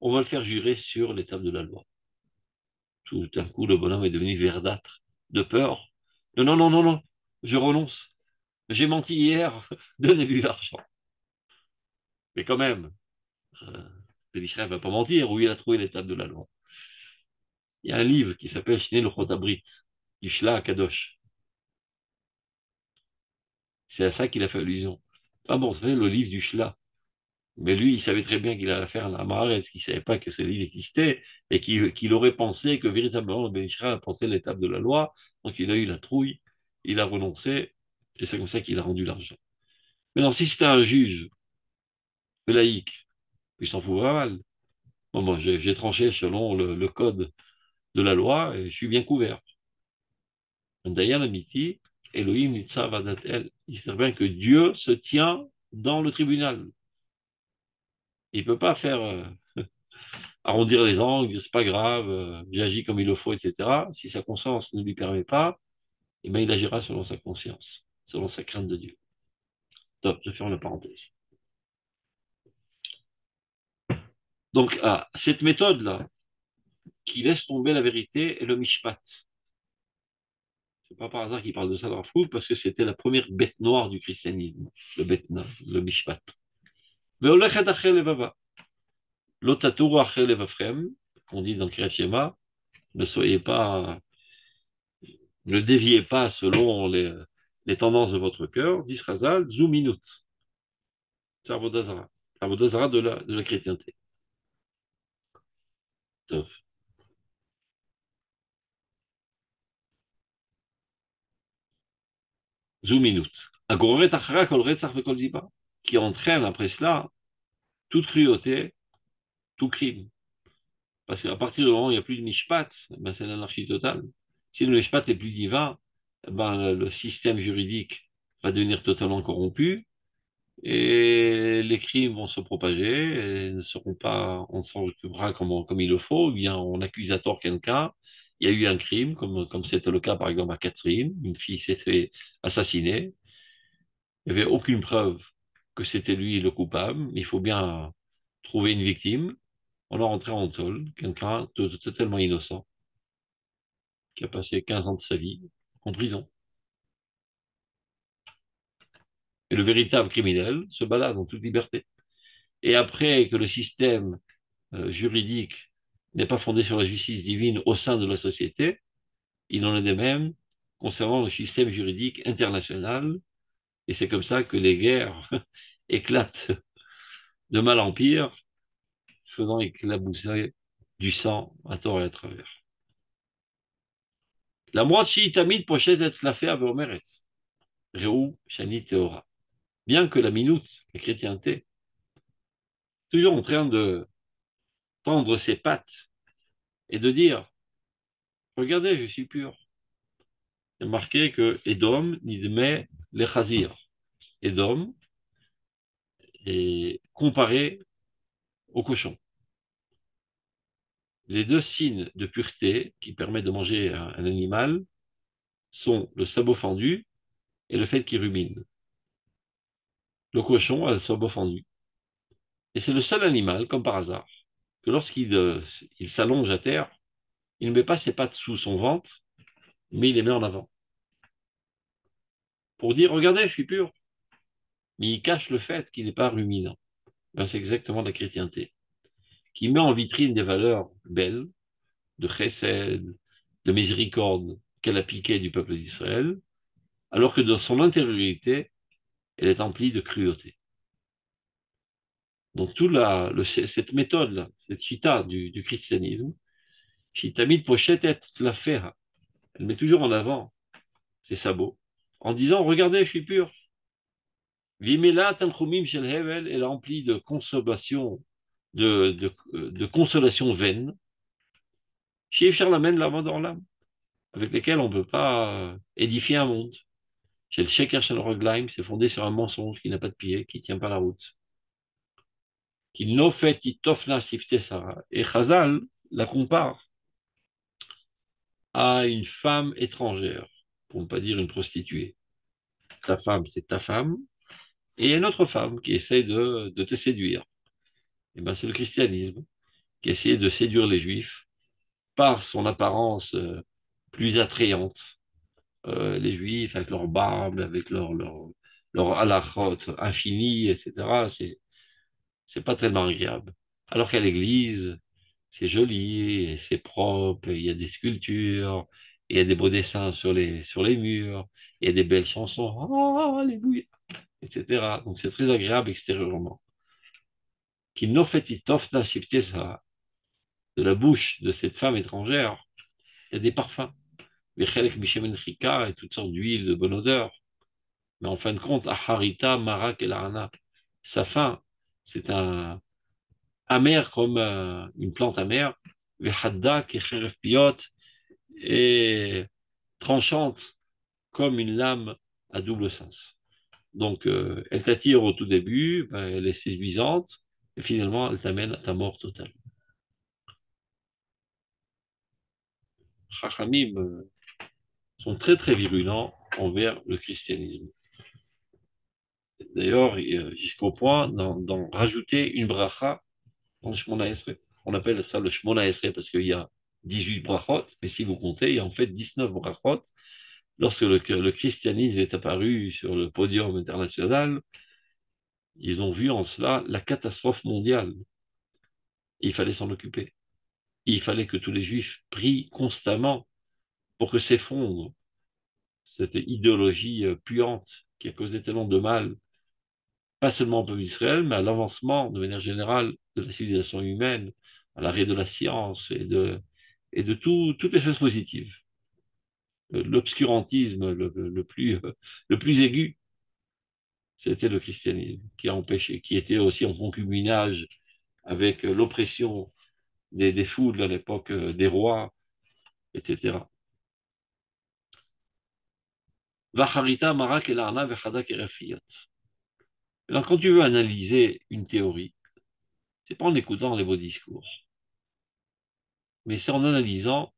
on va le faire jurer sur les tables de la loi. Tout d'un coup, le bonhomme est devenu verdâtre, de peur. Non, non, non, non, non, je renonce. J'ai menti hier, donnez-lui l'argent. Mais quand même, Elisha ne va pas mentir, où il a trouvé les tables de la loi. Il y a un livre qui s'appelle Shnei Luchot Abrit, du Shla Kadosh. C'est à ça qu'il a fait allusion. Ah bon, c'est le livre du Shla. Mais lui, il savait très bien qu'il allait faire un Amaretz, qu'il ne savait pas que ce livre existait, et qu'il aurait pensé que véritablement le Ben Ishra apportait l'étape de la loi. Donc il a eu la trouille, il a renoncé, et c'est comme ça qu'il a rendu l'argent. Maintenant, si c'était un juge laïque, il s'en fout pas mal. Bon, moi, j'ai tranché selon le code de la loi, et je suis bien couvert. Un Dayan Amiti, Elohim Nitzav Adatel, il sait bien que Dieu se tient dans le tribunal. Il ne peut pas faire arrondir les angles, dire c'est pas grave, j'agis comme il le faut, etc. Si sa conscience ne lui permet pas, eh ben, il agira selon sa conscience, selon sa crainte de Dieu. Top, je ferme la parenthèse. Donc, cette méthode-là, qui laisse tomber la vérité, est le mishpat. C'est pas par hasard qu'il parle de ça dans le foot, parce que c'était la première bête noire du christianisme, le mishpat. L'otatour achel evafrem, qu'on dit dans Kriyat Shema, ne soyez pas, ne déviez pas selon les tendances de votre cœur, dit Razal, zouminut. C'est Avodazara. Avodazara de la chrétienté. טוב. זו מינות. הגוררת אחריה כל רצח וכל זיבה, qui entraîne après cela toute cruauté, tout crime. Parce qu'à partir du moment où il n'y a plus de mishpat, ben c'est l'anarchie totale. Si le mishpat est plus divin, ben le système juridique va devenir totalement corrompu et les crimes vont se propager et ne seront pas, on s'en occupera comme il le faut, ou bien on accuse à tort quelqu'un. Il y a eu un crime, comme c'était le cas par exemple à Catherine, une fille s'est fait assassiner. Il n'y avait aucune preuve que c'était lui le coupable, mais il faut bien trouver une victime. On a rentré en tôle, quelqu'un de totalement innocent, qui a passé 15 ans de sa vie en prison. Et le véritable criminel se balade en toute liberté. Et après que le système juridique n'est pas fondé sur la justice divine au sein de la société, il en est de même concernant le système juridique international. Et c'est comme ça que les guerres éclatent de mal en pire, faisant éclabousser du sang à tort et à travers. למרות שהיא תמיד פושטת צלפיה ואומרת, ראו שאני טהורה. Bien que la minoute, la chrétienté, toujours en train de tendre ses pattes et de dire, regardez, je suis pur. Il est marqué que Edom nidme le chazir. Edom est comparé au cochon. Les deux signes de pureté qui permettent de manger un animal sont le sabot fendu et le fait qu'il rumine. Le cochon a le sabot fendu. Et c'est le seul animal, comme par hasard, que lorsqu'il s'allonge à terre, il ne met pas ses pattes sous son ventre, mais il les met en avant. Pour dire, regardez, je suis pur. Mais il cache le fait qu'il n'est pas ruminant. Ben, c'est exactement la chrétienté, qui met en vitrine des valeurs belles, de chesed, de miséricorde qu'elle a piquées du peuple d'Israël, alors que dans son intériorité, elle est emplie de cruauté. Donc, cette méthode-là, cette chita du christianisme, chitamit pochetet la faire, elle met toujours en avant ses sabots, en disant, regardez, je suis pur. Vimela tanchumim shel hevel, elle est remplie de consolation, de consolation vaine, chez Charlemagne, la dans l'âme, avec lesquels on ne peut pas édifier un monde. Chez le Sheker Shel Roglaim, c'est fondé sur un mensonge qui n'a pas de pied, qui ne tient pas la route. Qui no fait itofna sifte Sarah. Et Chazal la compare à une femme étrangère, pour ne pas dire une prostituée. Ta femme, c'est ta femme, et il y a une autre femme qui essaie de te séduire. Et ben, c'est le christianisme qui essaie de séduire les juifs par son apparence plus attrayante. Les juifs avec leur barbe, avec leur halachot infini, etc. C'est pas tellement agréable. Alors qu'à l'église, c'est joli, et c'est propre, il y a des sculptures, il y a des beaux dessins sur les murs, il y a des belles chansons, oh, alléluia, etc. Donc c'est très agréable extérieurement. Qui n'ofetitofna shiftesa, de la bouche de cette femme étrangère, il y a des parfums. Vechelek mishemen chika et toutes sortes d'huiles de bonne odeur. Mais en fin de compte, Aharita, Marak et Larana, sa fin, c'est un amer comme une plante amère, Vehadda, Kecheref Piot, et tranchante comme une lame à double sens. Donc, elle t'attire au tout début, ben, elle est séduisante, et finalement, elle t'amène à ta mort totale. Chachamim sont très très virulents envers le christianisme. D'ailleurs, jusqu'au point d'en rajouter une bracha dans le Shmona Esrei. On appelle ça le Shmona Esrei parce qu'il y a 18 brachot, mais si vous comptez, il y a en fait 19 brachot. Lorsque le christianisme est apparu sur le podium international, ils ont vu en cela la catastrophe mondiale. Et il fallait s'en occuper. Et il fallait que tous les juifs prient constamment pour que s'effondre cette idéologie puante qui a causé tellement de mal, pas seulement au peuple d'Israël, mais à l'avancement de manière générale de la civilisation humaine à l'arrêt de la science et de toutes les choses positives. L'obscurantisme le plus aigu, c'était le christianisme qui a empêché, qui était aussi en concubinage avec l'oppression des foules à l'époque des rois, etc. Vacharita marak el arna vechadak erafiyot. Alors, quand tu veux analyser une théorie, c'est pas en écoutant les beaux discours, mais c'est en analysant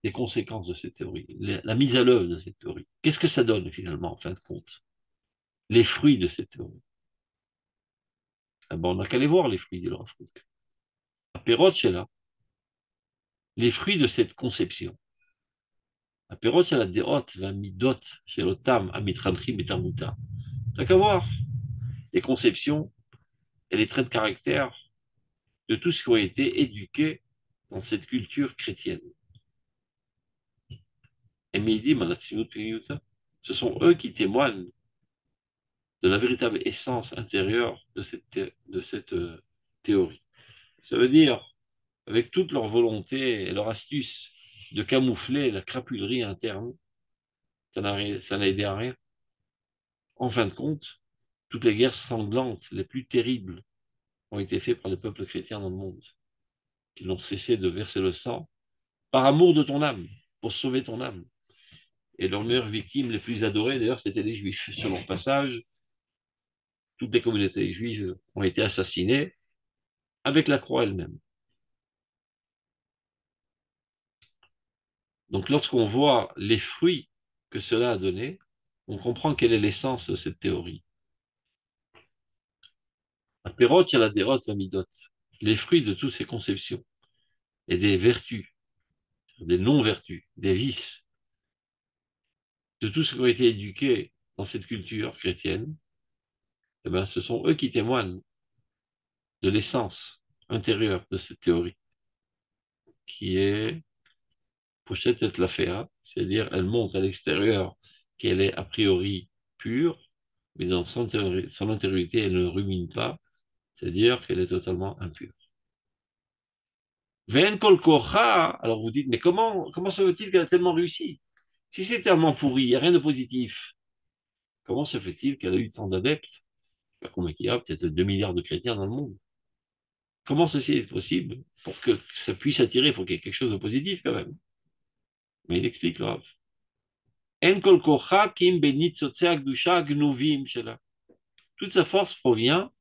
les conséquences de cette théorie, la mise à l'œuvre de cette théorie. Qu'est-ce que ça donne finalement, en fin de compte? Les fruits de cette théorie. Ah ben, on n'a qu'à les voir, les fruits de leur fruit. La pérotte, c'est là. Les fruits de cette conception. La pérotte, c'est la déote, la midot, chez le tam, amitranchi, betamuta. T'as qu'à voir les conceptions et les traits de caractère de tous ceux qui ont été éduqués dans cette culture chrétienne. Et Mehdi, ce sont eux qui témoignent de la véritable essence intérieure de cette théorie. Ça veut dire, avec toute leur volonté et leur astuce de camoufler la crapulerie interne, ça n'a aidé à rien. En fin de compte, toutes les guerres sanglantes les plus terribles ont été faites par les peuples chrétiens dans le monde, qui n'ont cessé de verser le sang par amour de ton âme, pour sauver ton âme. Et leurs meilleures victimes les plus adorées, d'ailleurs, c'était les Juifs. Sur leur passage, toutes les communautés juives ont été assassinées avec la croix elle-même. Donc, lorsqu'on voit les fruits que cela a donné, on comprend quelle est l'essence de cette théorie. La pérote, la dérote, la midote. Les fruits de toutes ces conceptions et des vertus, des non-vertus, des vices, de tous ceux qui ont été éduqués dans cette culture chrétienne, eh ben, ce sont eux qui témoignent de l'essence intérieure de cette théorie, qui est Pochette et la féa, c'est-à-dire elle montre à l'extérieur qu'elle est a priori pure, mais dans son intériorité, elle ne rumine pas, c'est-à-dire qu'elle est totalement impure. Ven kol kocha, alors vous dites, mais comment se fait-il qu'elle a tellement réussi? Si c'est tellement pourri, il n'y a rien de positif, comment se fait-il qu'elle a eu tant d'adeptes? Pas combien il y a, peut-être 2 milliards de chrétiens dans le monde. Comment ceci est possible? Pour que ça puisse attirer, il faut qu'il y ait quelque chose de positif quand même. Mais il explique là. En kol kocha kim benitzotzea gdusha gnuvim shela. Toute sa force provient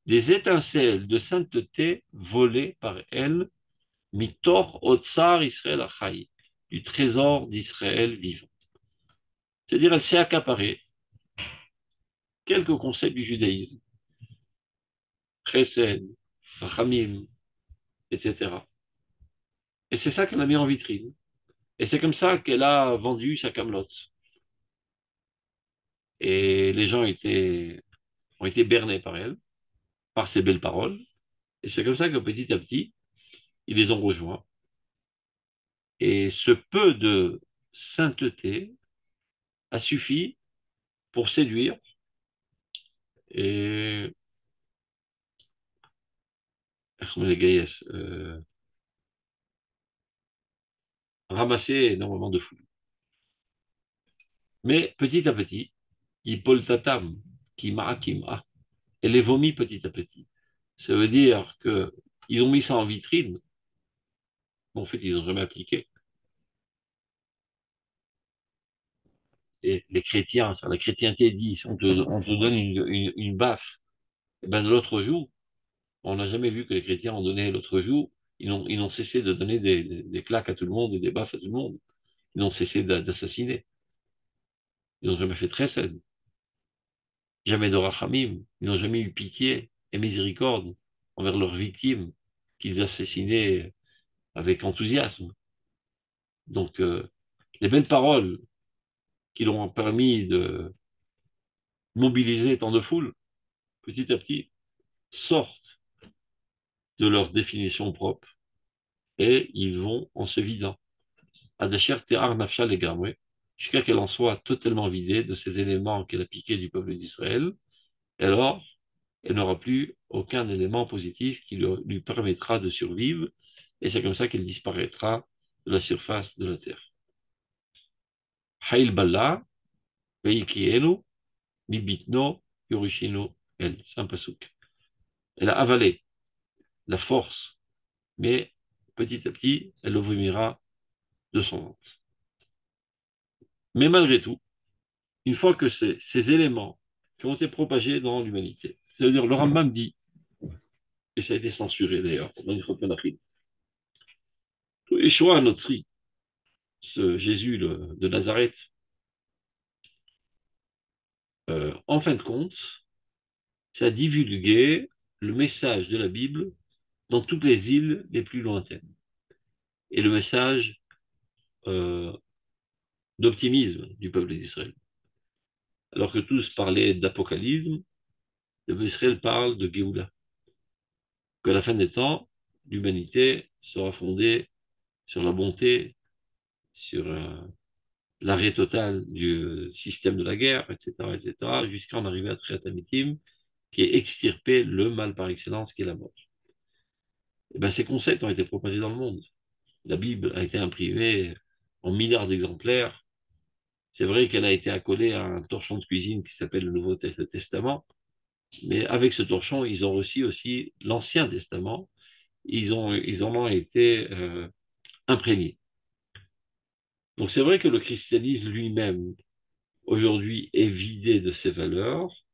des étincelles de sainteté volées par elle, mitor otsar Israël achai, du trésor d'Israël vivant. C'est-à-dire, elle s'est accaparée quelques concepts du judaïsme, chesed, rachamim, etc. Et c'est ça qu'elle a mis en vitrine. Et c'est comme ça qu'elle a vendu sa camelote. Et les gens ont été bernés par elle, par ses belles paroles. Et c'est comme ça que petit à petit, ils les ont rejoints. Et ce peu de sainteté a suffi pour séduire et ramasser énormément de foule. Mais petit à petit, Hippoltatam, Kima, Kima, elle les vomit petit à petit. Ça veut dire qu'ils ont mis ça en vitrine, mais en fait, ils n'ont jamais appliqué. Et les chrétiens, la chrétienté dit, on te donne une baffe, et ben l'autre jour, on n'a jamais vu que les chrétiens ont donné l'autre jour, ils n'ont cessé de donner des claques à tout le monde et des baffes à tout le monde. Ils n'ont cessé d'assassiner. Ils n'ont jamais fait très saine. Jamais de rachamim. Ils n'ont jamais eu pitié et miséricorde envers leurs victimes qu'ils assassinaient avec enthousiasme. Donc, les belles paroles qui leur ont permis de mobiliser tant de foules, petit à petit, sortent de leur définition propre et ils vont en se vidant. Adasher Te'ar Nafsha Legamwe, jusqu'à qu'elle en soit totalement vidée de ces éléments qu'elle a piqués du peuple d'Israël. Et alors, et n'aura plus aucun élément positif qui lui permettra de survivre, et c'est comme ça qu'elle disparaîtra de la surface de la Terre. Haïl Balla, Veikienu, Bibitno, Yorishino, elle. C'est un pasouk. Elle a avalé la force, mais petit à petit, elle le vomira de son ventre. Mais malgré tout, une fois que ces éléments qui ont été propagés dans l'humanité, c'est-à-dire le Rambam dit, et ça a été censuré d'ailleurs dans une Panachim, Yeshua Notzri, ce Jésus de Nazareth, en fin de compte, ça a divulgué le message de la Bible dans toutes les îles les plus lointaines. Et le message euh, d'optimisme du peuple d'Israël. Alors que tous parlaient d'apocalypse, le peuple d'Israël parle de Géoula. Qu'à la fin des temps, l'humanité sera fondée sur la bonté, sur l'arrêt total du système de la guerre, etc., etc., jusqu'à en arriver à Triatamitim, qui est extirper le mal par excellence, qui est la mort. Et bien, ces concepts ont été propagés dans le monde. La Bible a été imprimée en milliards d'exemplaires. C'est vrai qu'elle a été accolée à un torchon de cuisine qui s'appelle le Nouveau Testament, mais avec ce torchon, ils ont reçu aussi l'Ancien Testament. Ils en ont été imprégnés. Donc c'est vrai que le christianisme lui-même, aujourd'hui, est vidé de ses valeurs,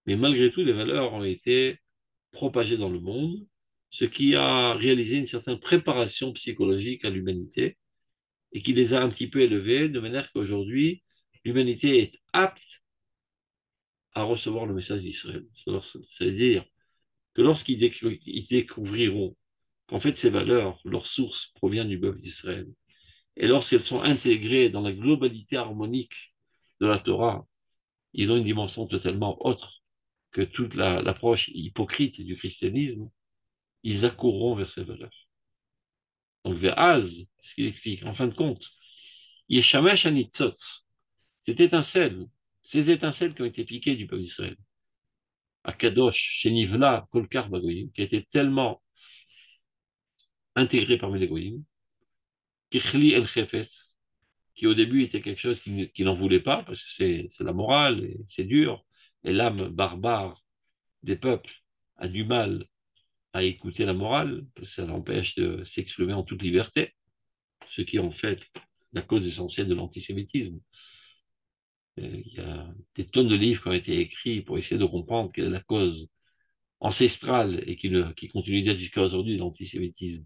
mais malgré tout, les valeurs ont été propagées dans le monde, ce qui a réalisé une certaine préparation psychologique à l'humanité et qui les a un petit peu élevés, de manière qu'aujourd'hui, l'humanité est apte à recevoir le message d'Israël. C'est-à-dire que lorsqu'ils découvriront qu'en fait ces valeurs, leur source provient du peuple d'Israël, et lorsqu'elles sont intégrées dans la globalité harmonique de la Torah, ils ont une dimension totalement autre que toute l'approche hypocrite du christianisme, ils accourront vers ces valeurs. Donc, Ve'az, ce qu'il explique, en fin de compte, Yeshamesh Anitzotz, cette étincelle, ces étincelles qui ont été piquées du peuple d'Israël, à Kadosh, chez Nivla, Kolkar Bagoyim, qui a été tellement intégré parmi les Goyim, Kichli El Chefet, qui au début était quelque chose qui n'en voulait pas, parce que c'est la morale, et c'est dur, et l'âme barbare des peuples a du mal à écouter la morale, parce que ça l'empêche de s'exprimer en toute liberté, ce qui est en fait la cause essentielle de l'antisémitisme. Il y a des tonnes de livres qui ont été écrits pour essayer de comprendre quelle est la cause ancestrale et qui continue d'être jusqu'à aujourd'hui de l'antisémitisme.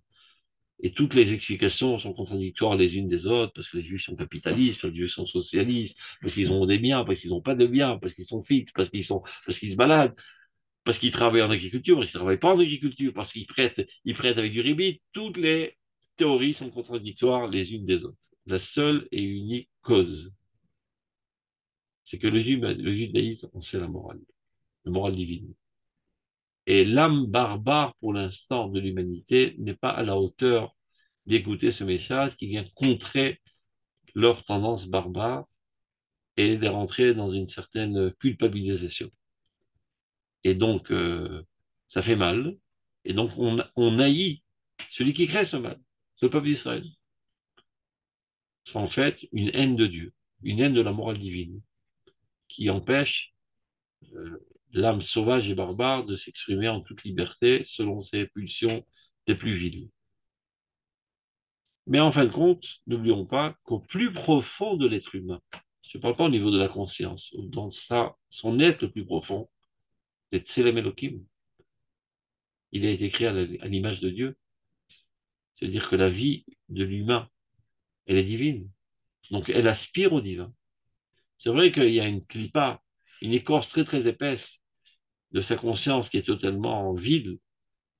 Et toutes les explications sont contradictoires les unes des autres, parce que les juifs sont capitalistes, parce que les juifs sont socialistes, parce qu'ils ont des biens, parce qu'ils n'ont pas de biens, parce qu'ils sont fixes, parce qu'ils se baladent, parce qu'ils travaillent en agriculture, parce qu'ils ne travaillent pas en agriculture, parce ils prêtent avec du ribit. Toutes les théories sont contradictoires les unes des autres. La seule et unique cause, c'est que le judaïsme, on sait la morale divine. Et l'âme barbare, pour l'instant, de l'humanité n'est pas à la hauteur d'écouter ce message qui vient contrer leur tendance barbare et les rentrer dans une certaine culpabilisation. Et donc, ça fait mal. Et donc, on haït celui qui crée ce mal, le peuple d'Israël. C'est en fait une haine de Dieu, une haine de la morale divine, qui empêche euh, l'âme sauvage et barbare de s'exprimer en toute liberté selon ses pulsions les plus viles. Mais en fin de compte, n'oublions pas qu'au plus profond de l'être humain, je ne parle pas au niveau de la conscience, dans son être le plus profond, c'est Tselem Elohim. Il a été créé à l'image de Dieu. C'est-à-dire que la vie de l'humain, elle est divine. Donc elle aspire au divin. C'est vrai qu'il y a une clipa, une écorce très très épaisse de sa conscience qui est totalement vide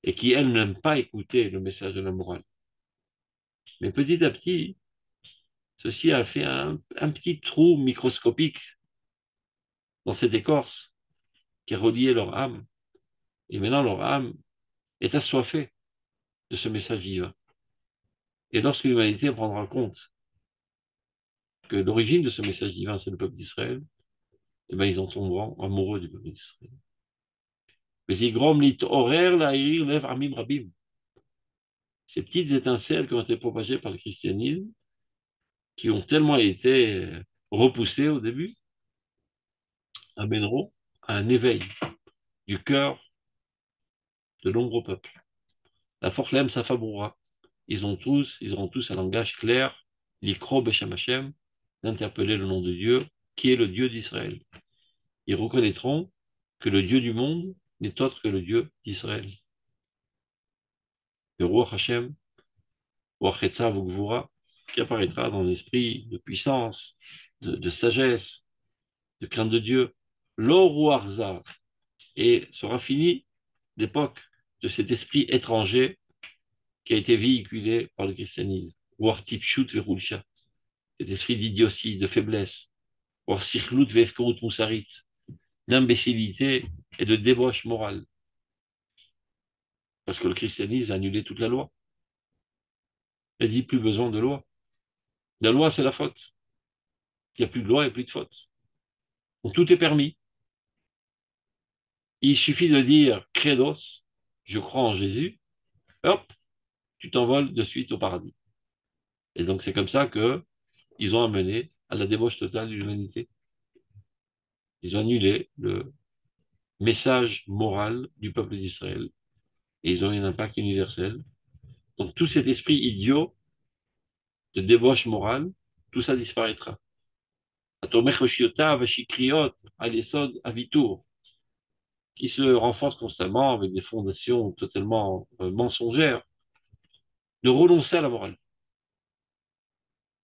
et qui, elle, n'aime pas écouter le message de la morale. Mais petit à petit, ceci a fait un petit trou microscopique dans cette écorce qui reliait leur âme. Et maintenant, leur âme est assoiffée de ce message divin. Et lorsque l'humanité prendra compte que l'origine de ce message divin, c'est le peuple d'Israël, eh bien, ils en tomberont amoureux du peuple d'Israël. Mais yigrom horaire la lev amim rabim. Ces petites étincelles qui ont été propagées par le christianisme, qui ont tellement été repoussées au début, amèneront à un éveil du cœur de nombreux peuples. La Forchlem Safaboura, ils auront tous un langage clair, l'ikro Beshem Hashem, d'interpeller le nom de Dieu, qui est le Dieu d'Israël. Ils reconnaîtront que le Dieu du monde n'est autre que le Dieu d'Israël. Le roi Hashem, Wachetzav Gvura, qui apparaîtra dans l'esprit de puissance, de sagesse, de crainte de Dieu, l'Oruarza, et sera fini l'époque de cet esprit étranger qui a été véhiculé par le christianisme. War tipshut verulcha, cet esprit d'idiotie, de faiblesse, war sikhlut vefkorut moussarit, d'imbécilité et de débauche morale. Parce que le christianisme a annulé toute la loi. Il dit plus besoin de loi. La loi, c'est la faute. Il n'y a plus de loi et plus de faute. Donc tout est permis. Il suffit de dire credos, je crois en Jésus, hop, tu t'envoles de suite au paradis. Et donc c'est comme ça que ils ont amené à la débauche totale de l'humanité. Ils ont annulé le message moral du peuple d'Israël et ils ont eu un impact universel. Donc tout cet esprit idiot de débauche morale, tout ça disparaîtra. Qui se renforce constamment avec des fondations totalement mensongères, de renoncer à la morale.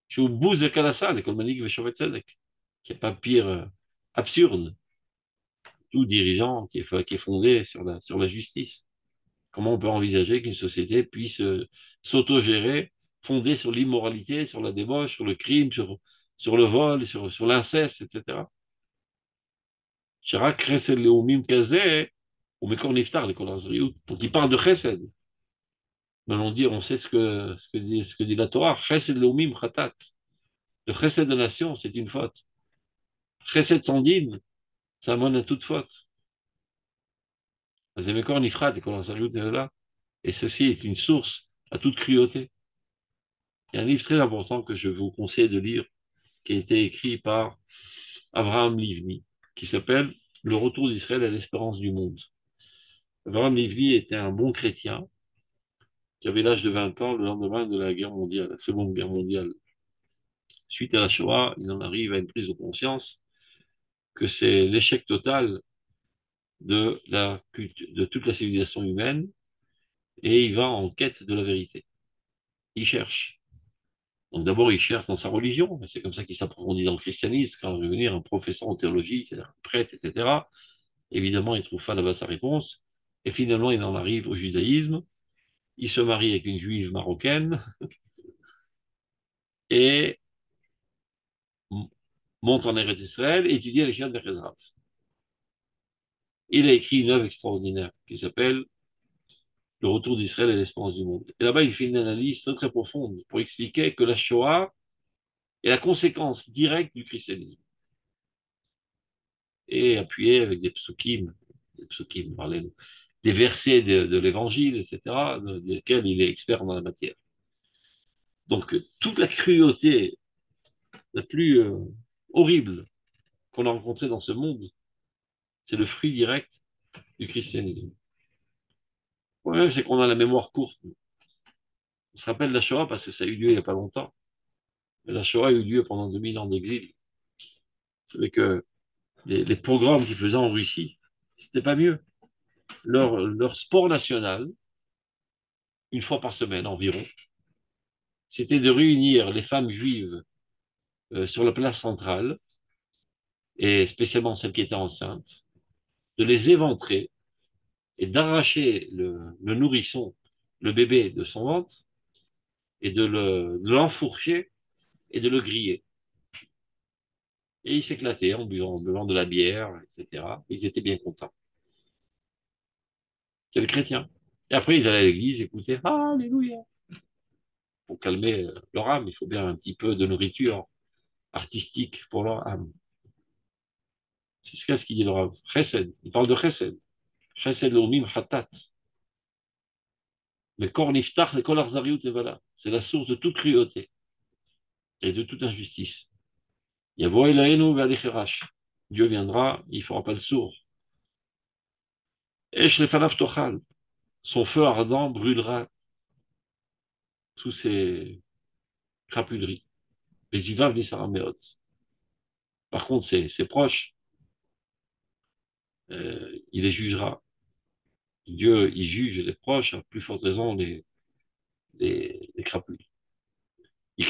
Je vous bouse de Kalassa, l'école manique Veshovet Tzedek, qui n'est pas pire absurde, tout dirigeant qui est fondé sur la justice. Comment on peut envisager qu'une société puisse s'autogérer, fondée sur l'immoralité, sur la débauche, sur le crime, sur le vol, sur l'inceste, etc. Chirac, Chesed Leumim Kazeh, ou Mekor Niftar, l'école Azriout, donc il parle de Chesed. Mais on dit, on sait ce que dit la Torah, Chesed Leumim Khatat. Le Chesed de nation, c'est une faute. Chesed sans dîme, ça amène à toute faute. Mekor Nifrat, l'école Azriout est là. Et ceci est une source à toute cruauté. Il y a un livre très important que je vous conseille de lire, qui a été écrit par Avraham Livni, qui s'appelle Le retour d'Israël à l'espérance du monde. Avraham Livni était un bon chrétien qui avait l'âge de 20 ans le lendemain de la guerre mondiale, la Seconde Guerre mondiale. Suite à la Shoah, il en arrive à une prise de conscience que c'est l'échec total de toute la civilisation humaine et il va en quête de la vérité. Il cherche. Donc d'abord, il cherche dans sa religion, c'est comme ça qu'il s'approfondit dans le christianisme, quand il va devenir un professeur en théologie, c'est-à-dire un prêtre, etc. Évidemment, il trouve pas là-bas sa réponse, et finalement, il en arrive au judaïsme, il se marie avec une juive marocaine, et monte en Eretz Israël et étudie à l'échelle de Chazal. Il a écrit une œuvre extraordinaire qui s'appelle Le retour d'Israël et l'espérance du monde. Et là-bas, il fait une analyse très, très profonde pour expliquer que la Shoah est la conséquence directe du christianisme. Et appuyé avec des psukim, des versets de l'évangile, etc., desquels il est expert dans la matière. Donc, toute la cruauté la plus horrible qu'on a rencontrée dans ce monde, c'est le fruit direct du christianisme. Le problème, c'est qu'on a la mémoire courte. On se rappelle de la Shoah parce que ça a eu lieu il n'y a pas longtemps. Mais la Shoah a eu lieu pendant 2000 ans d'exil. Vous savez que les pogroms qu'ils faisaient en Russie, c'était pas mieux. Leur sport national, une fois par semaine environ, c'était de réunir les femmes juives sur la place centrale, et spécialement celles qui étaient enceintes, de les éventrer et d'arracher le nourrisson, le bébé de son ventre, et de l'enfourcher et de le griller. Et ils s'éclataient en buvant de la bière, etc. Ils étaient bien contents. C'est les chrétiens. Et après, ils allaient à l'église écouter Alléluia. Pour calmer leur âme, il faut bien un petit peu de nourriture artistique pour leur âme. C'est ce qu'il dit le Rav. Chesed. Il parle de Chesed. Chesed Leumim Hatat. Mais Kor Niftach, le Kol Arzariut Levala. C'est la source de toute cruauté et de toute injustice. Yavo Elaenu Ve'alecherash. Dieu viendra, il ne fera pas le sourd. Esh Lefanav Tochal. Son feu ardent brûlera tous ces crapuleries. Les Ivav Nisarameot. Par contre, ses proches, il les jugera. Dieu, il juge les proches, à plus forte raison les crapules. Il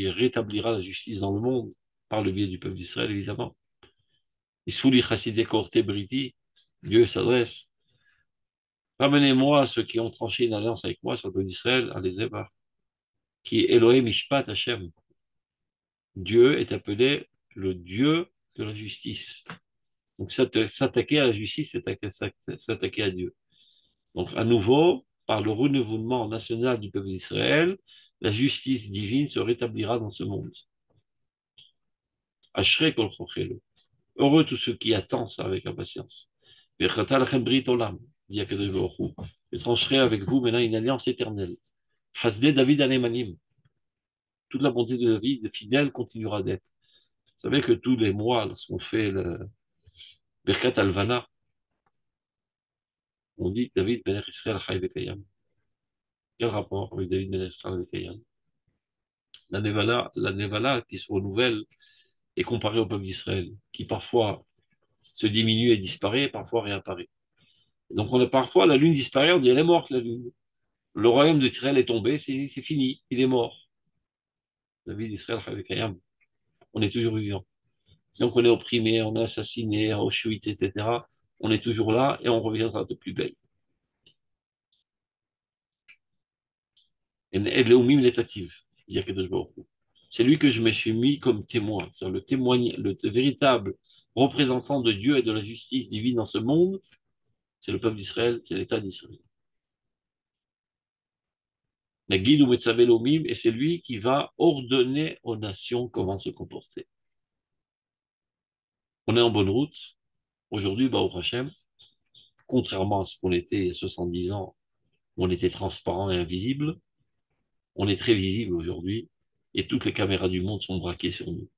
rétablira la justice dans le monde par le biais du peuple d'Israël, évidemment. Dieu s'adresse. Ramenez-moi ceux qui ont tranché une alliance avec moi sur le peuple d'Israël, à les Ébar, qui est Elohim Mishpat Hashem. Dieu est appelé le Dieu de la justice. Donc s'attaquer à la justice, c'est s'attaquer à Dieu. Donc à nouveau, par le renouvellement national du peuple d'Israël, la justice divine se rétablira dans ce monde. Ashrei kol chochelu. Heureux tous ceux qui attendent ça avec impatience. V'chata lachem brit olam, dit Akadosh Baruch Hu. Je trancherai avec vous maintenant une alliance éternelle. Hasdei David anemanim. Toute la bonté de David fidèle continuera d'être. Vous savez que tous les mois, lorsqu'on fait le Birkat Alvana, on dit David ben Israël Chai Vekayam. Quel rapport avec David ben Israël Vekayam? La Nevala qui se renouvelle est comparée au peuple d'Israël, qui parfois se diminue et disparaît, parfois réapparaît. Donc on a parfois la lune disparaît, on dit elle est morte la lune. Le royaume d'Israël est tombé, c'est fini, il est mort. David d'Israël avec Hayam, on est toujours vivant. Donc on est opprimé, on est assassiné, à Auschwitz, etc. On est toujours là et on reviendra de plus belle. C'est lui que je me suis mis comme témoin, c'est le véritable représentant de Dieu et de la justice divine dans ce monde, c'est le peuple d'Israël, c'est l'État d'Israël. La guide ou Metzavé Lomim, et c'est lui qui va ordonner aux nations comment se comporter. On est en bonne route. Aujourd'hui, Baruch Hashem, contrairement à ce qu'on était il y a 70 ans, où on était transparent et invisible, on est très visible aujourd'hui et toutes les caméras du monde sont braquées sur nous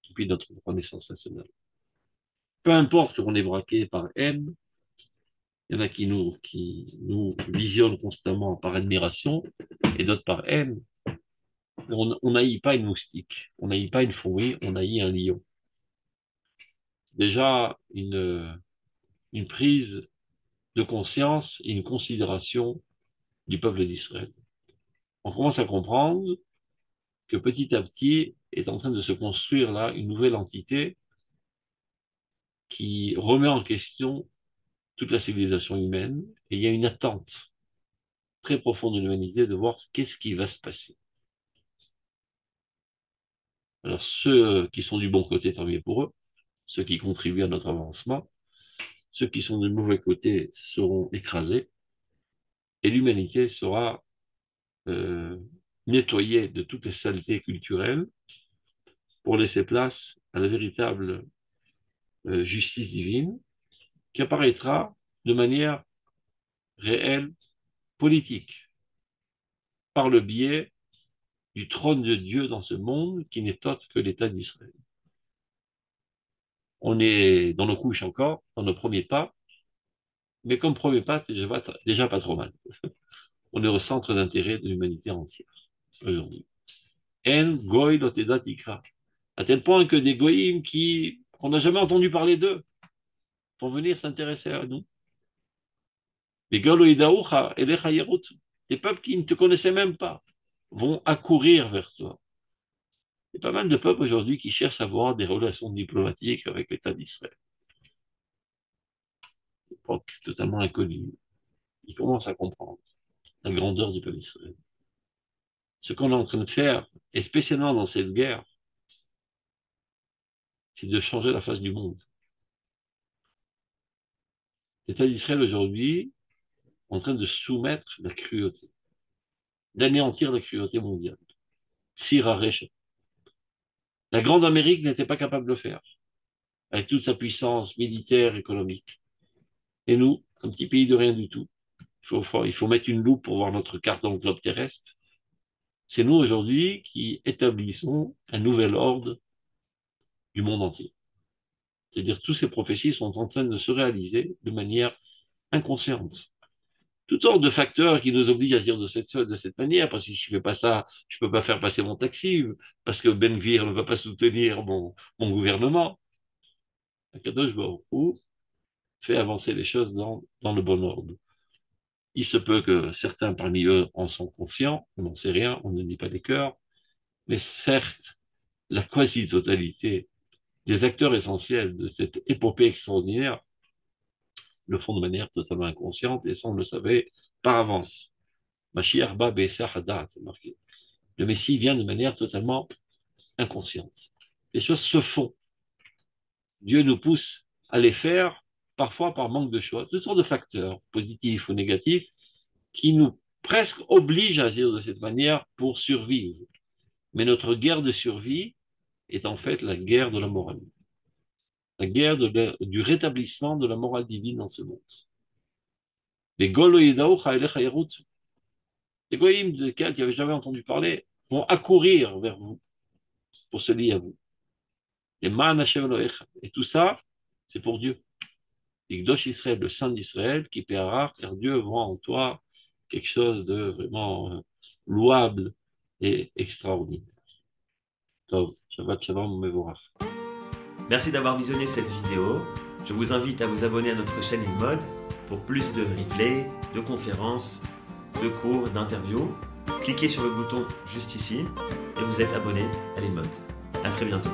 depuis notre renaissance nationale. Peu importe qu'on est braqué par haine, il y en a qui nous visionnent constamment par admiration et d'autres par haine. On n'haït pas une moustique, on n'haït pas une fourmi, on haït un lion. Déjà, une prise de conscience et une considération du peuple d'Israël. On commence à comprendre que petit à petit est en train de se construire là une nouvelle entité qui remet en question toute la civilisation humaine et il y a une attente très profonde de l'humanité de voir qu'est-ce qui va se passer. Alors ceux qui sont du bon côté, tant mieux pour eux, ceux qui contribuent à notre avancement, ceux qui sont du mauvais côté seront écrasés et l'humanité sera euh, nettoyée de toutes les saletés culturelles pour laisser place à la véritable justice divine qui apparaîtra de manière réelle, politique, par le biais du trône de Dieu dans ce monde qui n'est autre que l'État d'Israël. On est dans nos couches encore, dans nos premiers pas, mais comme premier pas, c'est déjà pas trop mal. On est au centre d'intérêt de l'humanité entière aujourd'hui. En goy lotedat ikra. À tel point que des goyim qu'on n'a jamais entendu parler d'eux vont venir s'intéresser à nous. Les galoïdaoucha et les chayerut, des peuples qui ne te connaissaient même pas, vont accourir vers toi. Il y a pas mal de peuples aujourd'hui qui cherchent à avoir des relations diplomatiques avec l'État d'Israël. Une époque totalement inconnue. Ils commencent à comprendre la grandeur du peuple d'Israël. Ce qu'on est en train de faire, et spécialement dans cette guerre, c'est de changer la face du monde. L'État d'Israël aujourd'hui est en train de soumettre la cruauté, d'anéantir la cruauté mondiale. Sira Recha. La Grande Amérique n'était pas capable de le faire. avec toute sa puissance militaire, économique. Et nous, un petit pays de rien du tout, il faut mettre une loupe pour voir notre carte dans le globe terrestre. C'est nous aujourd'hui qui établissons un nouvel ordre du monde entier. C'est-à-dire que toutes ces prophéties sont en train de se réaliser de manière inconsciente. Toutes sortes de facteurs qui nous obligent à dire de cette manière, parce que si je ne fais pas ça, je ne peux pas faire passer mon taxi, parce que Ben Gvir ne va pas soutenir mon gouvernement. Akadosh Baruch Hu fait avancer les choses dans le bon ordre. Il se peut que certains parmi eux en sont conscients, on n'en sait rien, on ne dit pas des cœurs, mais certes, la quasi-totalité des acteurs essentiels de cette épopée extraordinaire le font de manière totalement inconsciente et sans le savoir par avance. Mashiach ba be'esach hadat, c'est marqué. Le Messie vient de manière totalement inconsciente. Les choses se font. Dieu nous pousse à les faire, parfois par manque de choix, toutes sortes de facteurs, positifs ou négatifs, qui nous presque obligent à agir de cette manière pour survivre. Mais notre guerre de survie est en fait la guerre de la morale, la guerre du rétablissement de la morale divine dans ce monde. Les goïms desquels tu n'avais jamais entendu parler vont accourir vers vous pour se lier à vous. Et tout ça, c'est pour Dieu. L'Igdosh Israël, le Saint d'Israël, qui paiera, car Dieu voit en toi quelque chose de vraiment louable et extraordinaire. Tov, Shabbat Shalom Mevorach. Merci d'avoir visionné cette vidéo. Je vous invite à vous abonner à notre chaîne InMode pour plus de replays, de conférences, de cours, d'interviews. Cliquez sur le bouton juste ici et vous êtes abonné à l'InMode. À très bientôt.